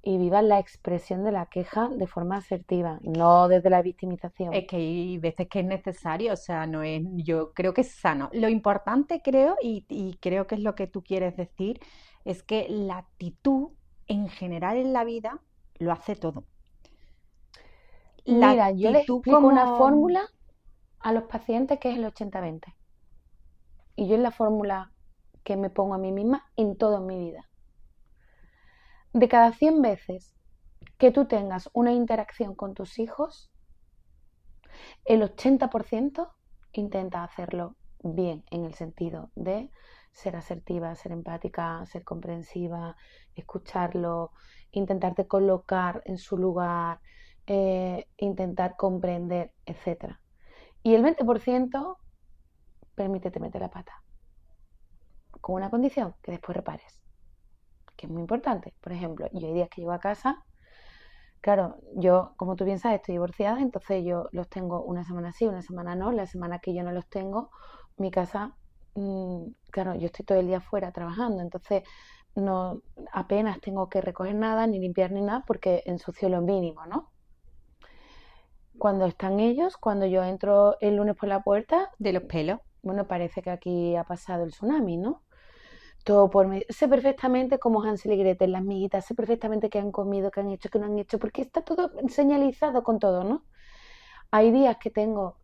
y viva la expresión de la queja de forma asertiva, no desde la victimización. Es que hay veces que es necesario, o sea, no es, yo creo que es sano. Lo importante creo, y creo que es lo que tú quieres decir, es que la actitud en general en la vida lo hace todo. La Mira, yo les actitud explico una como... fórmula a los pacientes que es el 80-20. Y yo es la fórmula que me pongo a mí misma en toda mi vida. De cada 100 veces que tú tengas una interacción con tus hijos, el 80% intenta hacerlo bien, en el sentido de ser asertiva, ser empática, ser comprensiva, escucharlo, intentarte colocar en su lugar, intentar comprender, etc. Y el 20% permítete meter la pata, con una condición, que después repares, que es muy importante. Por ejemplo, yo hay días que llego a casa, claro, yo, como tú bien sabes, estoy divorciada, entonces yo los tengo una semana sí, una semana no. La semana que yo no los tengo, mi casa, claro, yo estoy todo el día fuera trabajando, entonces no apenas tengo que recoger nada, ni limpiar ni nada, porque ensucio lo mínimo, ¿no? Cuando están ellos, cuando yo entro el lunes por la puerta, de los pelos. bueno, parece que aquí ha pasado el tsunami, ¿no? Todo por medio. Sé perfectamente cómo Hansel y Gretel, las miguitas, sé perfectamente qué han comido, qué han hecho, qué no han hecho, porque está todo señalizado con todo, ¿no? Hay días que tengo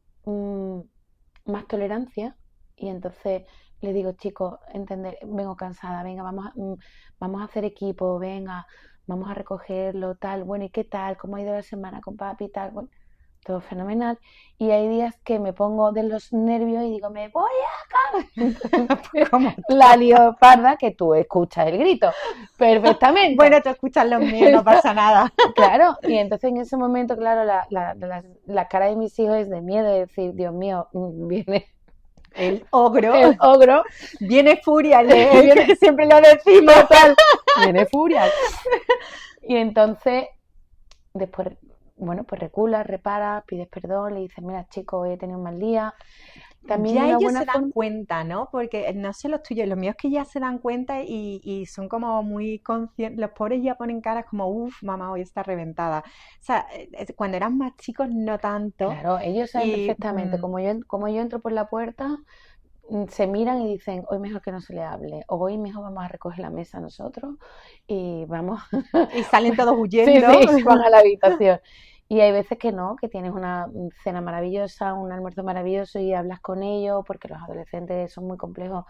más tolerancia y entonces le digo, chicos, entender, vengo cansada, venga, vamos a hacer equipo, venga, vamos a recogerlo, tal, bueno, ¿y qué tal? ¿Cómo ha ido la semana con papi y tal? Bueno, todo fenomenal. Y hay días que me pongo de los nervios y digo, me voy a Como la leoparda, que tú escuchas el grito perfectamente. bueno, tú escuchas los míos, no pasa nada. Claro, y entonces en ese momento, claro, la cara de mis hijos es de miedo, de decir, Dios mío, viene El ogro, el ogro, viene Furia, viene, siempre lo decimos. tal, viene furia. Y entonces, después, bueno, pues recula, repara, pides perdón, le dices, mira, chico, hoy he tenido un mal día, también ya una ellos buena se dan forma. cuenta, ¿no? Porque no sé los tuyos, los míos que ya se dan cuenta y son como muy conscientes, los pobres ya ponen caras como, uff, mamá, hoy está reventada. O sea, cuando eran más chicos no tanto Claro, ellos saben y perfectamente, como yo entro por la puerta, se miran y dicen, hoy mejor que no se le hable, o hoy mejor vamos a recoger la mesa nosotros y vamos, y salen todos sí, huyendo. sí, van a la habitación. Y hay veces que no, que tienes una cena maravillosa, un almuerzo maravilloso y hablas con ellos, porque los adolescentes son muy complejos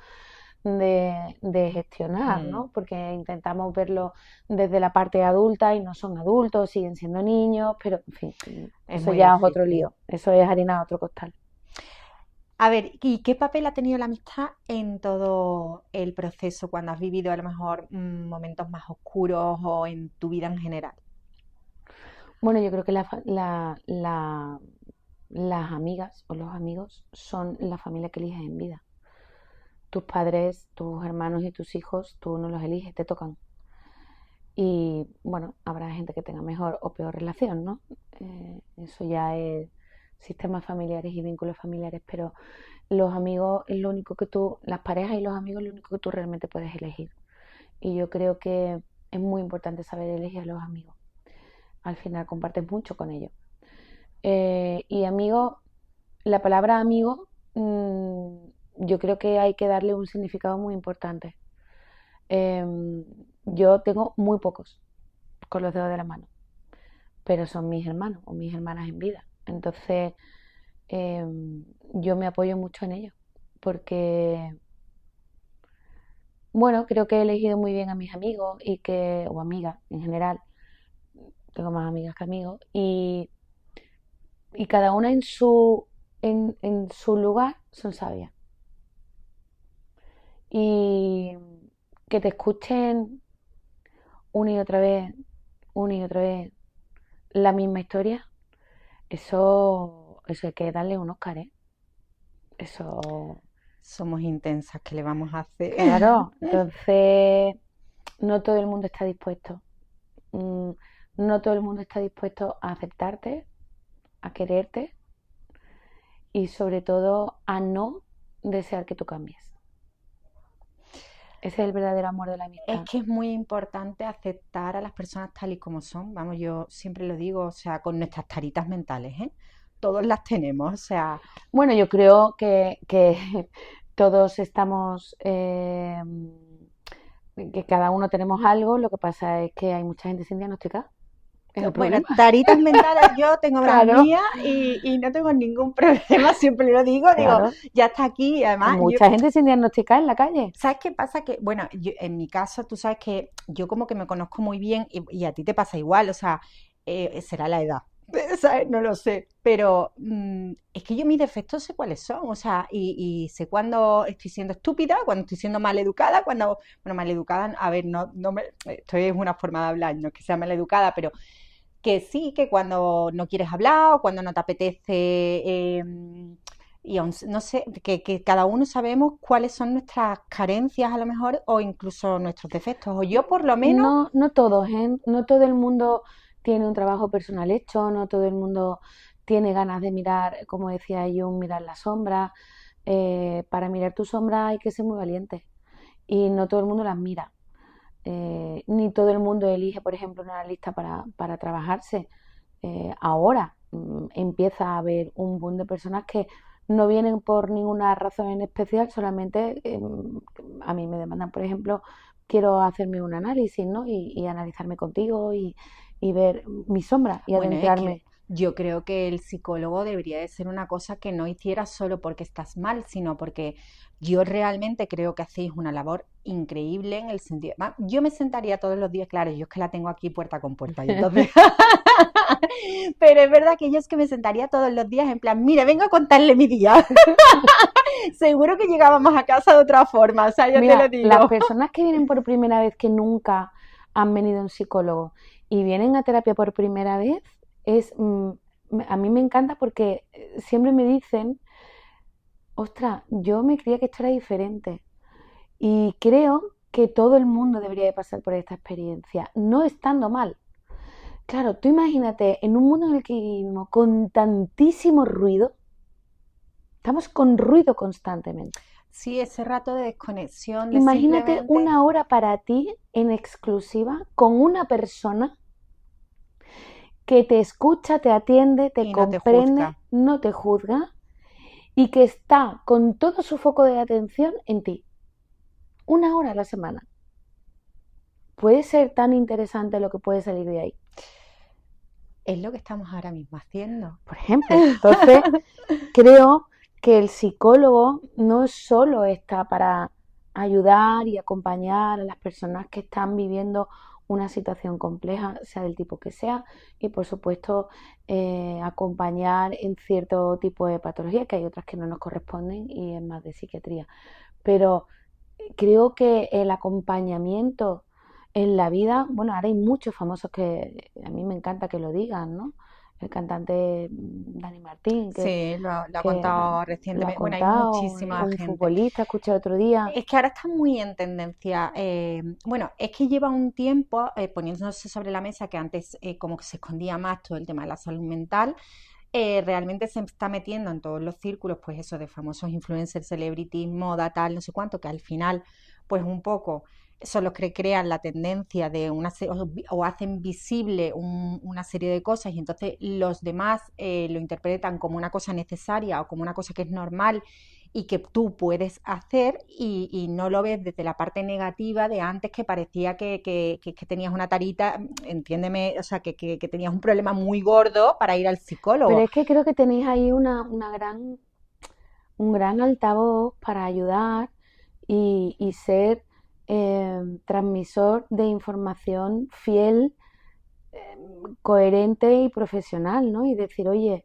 de gestionar, Mm, ¿no? Porque intentamos verlo desde la parte adulta y no son adultos, siguen siendo niños, pero en fin, es eso muy ya es otro difícil. lío, eso es harina de otro costal. A ver, ¿y qué papel ha tenido la amistad en todo el proceso cuando has vivido a lo mejor momentos más oscuros o en tu vida en general? Bueno, yo creo que las amigas o los amigos son la familia que eliges en vida. Tus padres, tus hermanos y tus hijos, tú no los eliges, te tocan. Y bueno, habrá gente que tenga mejor o peor relación, ¿no? Eso ya es sistemas familiares y vínculos familiares, pero los amigos es lo único que tú, las parejas y los amigos es lo único que tú realmente puedes elegir. Y yo creo que es muy importante saber elegir a los amigos. Al final compartes mucho con ellos. Y amigo, la palabra amigo, yo creo que hay que darle un significado muy importante. Yo tengo muy pocos con los dedos de la mano, pero son mis hermanos o mis hermanas en vida. Entonces, yo me apoyo mucho en ellos, porque, bueno, creo que he elegido muy bien a mis amigos o amigas en general, tengo más amigas que amigos, y cada una en su lugar son sabias. Y que te escuchen una y otra vez, una y otra vez la misma historia, eso hay que darle un Oscar, ¿eh? Eso, Somos intensas, ¿qué le vamos a hacer? claro. Entonces, no todo el mundo está dispuesto. mm, no todo el mundo está dispuesto a aceptarte, a quererte y sobre todo a no desear que tú cambies. Ese es el verdadero amor de la Es amistad. que es muy importante aceptar a las personas tal y como son. Vamos, yo siempre lo digo, o sea, con nuestras taritas mentales, ¿eh? Todos las tenemos, o sea, Bueno, yo creo que todos estamos, que cada uno tenemos algo, lo que pasa es que hay mucha gente sin diagnosticar, es el bueno, problema. taritas mentales yo tengo las Claro, mías y no tengo ningún problema, siempre lo digo, claro. ya está aquí, y además, yo, Mucha gente sin diagnosticar en la calle. ¿sabes qué pasa? Que, bueno, en mi caso, tú sabes que yo como que me conozco muy bien y a ti te pasa igual, o sea, será la edad, ¿sabes? No lo sé, pero es que yo mis defectos sé cuáles son, o sea, y sé cuándo estoy siendo estúpida, cuando estoy siendo maleducada, bueno, maleducada, a ver, no me, esto es una forma de hablar, no es que sea maleducada, pero que sí, que cuando no quieres hablar o cuando no te apetece, y no sé, que cada uno sabemos cuáles son nuestras carencias a lo mejor o incluso nuestros defectos, o yo por lo menos, No, no todos, ¿eh? No todo el mundo tiene un trabajo personal hecho, no todo el mundo tiene ganas de mirar, como decía yo, mirar la sombra. Para mirar tu sombra hay que ser muy valiente y no todo el mundo las mira. Ni todo el mundo elige, por ejemplo, una lista para trabajarse. Ahora empieza a haber un boom de personas que no vienen por ninguna razón en especial, solamente a mí me demandan, por ejemplo, quiero hacerme un análisis, ¿no? Y analizarme contigo y ver mi sombra y bueno, es que adentrarme. yo creo que el psicólogo debería de ser una cosa que no hicieras solo porque estás mal, sino porque yo realmente creo que hacéis una labor increíble en el sentido. Yo me sentaría todos los días, claro, yo es que la tengo aquí puerta con puerta, y entonces. Pero es verdad que yo es que me sentaría todos los días en plan, mira, vengo a contarle mi día. Seguro que llegábamos a casa de otra forma, o sea, ya te lo Mira, las digo. personas que vienen por primera vez que nunca han venido a un psicólogo y vienen a terapia por primera vez, a mí me encanta porque siempre me dicen, ostras, yo me creía que esto era diferente y creo que todo el mundo debería de pasar por esta experiencia, no estando mal. Claro, tú imagínate en un mundo en el que vivimos con tantísimo ruido, Estamos con ruido constantemente. Sí, ese rato de desconexión. De Imagínate simplemente... una hora para ti en exclusiva con una persona que te escucha, te atiende, te comprende, no te juzga y que está con todo su foco de atención en ti. Una hora a la semana. Puede ser tan interesante lo que puede salir de ahí. Es lo que estamos ahora mismo haciendo. Por ejemplo, entonces creo que el psicólogo no solo está para ayudar y acompañar a las personas que están viviendo una situación compleja, sea del tipo que sea, y por supuesto acompañar en cierto tipo de patología, que hay otras que no nos corresponden y es más de psiquiatría. Pero creo que el acompañamiento en la vida, bueno, ahora hay muchos famosos que a mí me encanta que lo digan, ¿no? El cantante Dani Martín, sí, lo ha contado recientemente. Bueno, hay muchísima gente. Un futbolista, escuché otro día. Es que ahora está muy en tendencia. Bueno, es que lleva un tiempo poniéndose sobre la mesa que antes como que se escondía más todo el tema de la salud mental. Realmente se está metiendo en todos los círculos, pues eso de famosos influencers, celebrities, moda, tal, no sé cuánto, que al final, pues un poco son los que crean la tendencia de o hacen visible una serie de cosas y entonces los demás lo interpretan como una cosa necesaria o como una cosa que es normal y que tú puedes hacer y no lo ves desde la parte negativa de antes que parecía que tenías una tarita, entiéndeme, o sea, que tenías un problema muy gordo para ir al psicólogo. Pero es que creo que tenéis ahí un gran altavoz para ayudar y ser transmisor de información fiel, coherente y profesional, ¿no? Y decir, oye,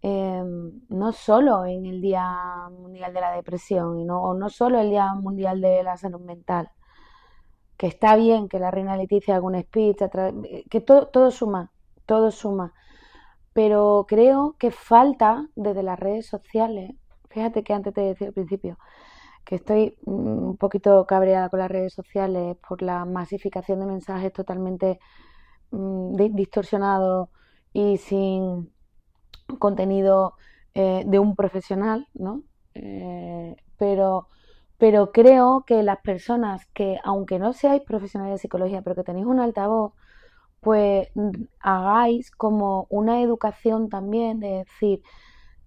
no solo en el Día Mundial de la Depresión o no solo el Día Mundial de la Salud Mental, que está bien que la reina Leticia haga un speech, que todo suma, pero creo que falta desde las redes sociales, fíjate que antes te decía al principio, que estoy un poquito cabreada con las redes sociales por la masificación de mensajes totalmente distorsionados y sin contenido de un profesional, ¿no? Pero creo que las personas que, aunque no seáis profesionales de psicología, pero que tenéis un altavoz, pues hagáis como una educación también de decir,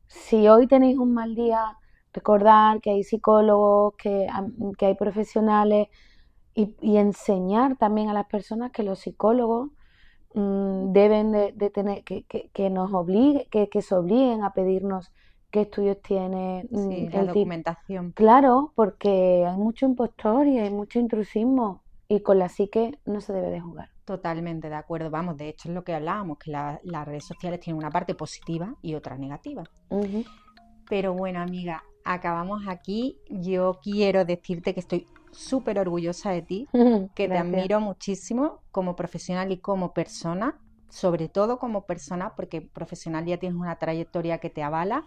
si hoy tenéis un mal día, recordar que hay psicólogos, que hay profesionales y enseñar también a las personas que los psicólogos deben de tener, que nos obligue, que se obliguen a pedirnos qué estudios tiene sí, la documentación. Claro, porque hay mucho impostor y hay mucho intrusismo y con la psique no se debe de jugar. Totalmente de acuerdo, vamos, de hecho es lo que hablábamos, que las redes sociales tienen una parte positiva y otra negativa. Uh-huh. Pero bueno, amiga, acabamos aquí. Yo quiero decirte que estoy súper orgullosa de ti, que te admiro muchísimo como profesional y como persona, sobre todo como persona, porque profesional ya tienes una trayectoria que te avala,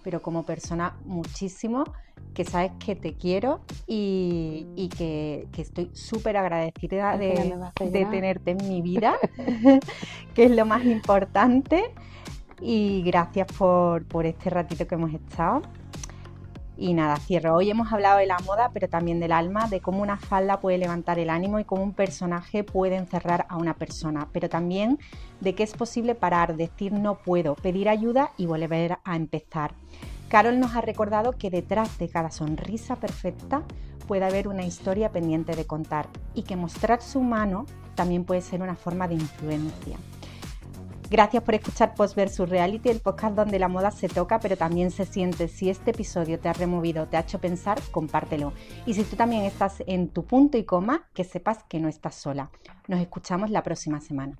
pero como persona muchísimo, que sabes que te quiero y que estoy súper agradecida de tenerte en mi vida, que es lo más importante. Y gracias por este ratito que hemos estado. Y nada, cierro. Hoy hemos hablado de la moda, pero también del alma, de cómo una falda puede levantar el ánimo y cómo un personaje puede encerrar a una persona, pero también de que es posible parar, decir no puedo, pedir ayuda y volver a empezar. Carol nos ha recordado que detrás de cada sonrisa perfecta puede haber una historia pendiente de contar y que mostrar su mano también puede ser una forma de influencia. Gracias por escuchar Post vs Reality, el podcast donde la moda se toca pero también se siente. Si este episodio te ha removido, te ha hecho pensar, compártelo. Y si tú también estás en tu punto y coma, que sepas que no estás sola. Nos escuchamos la próxima semana.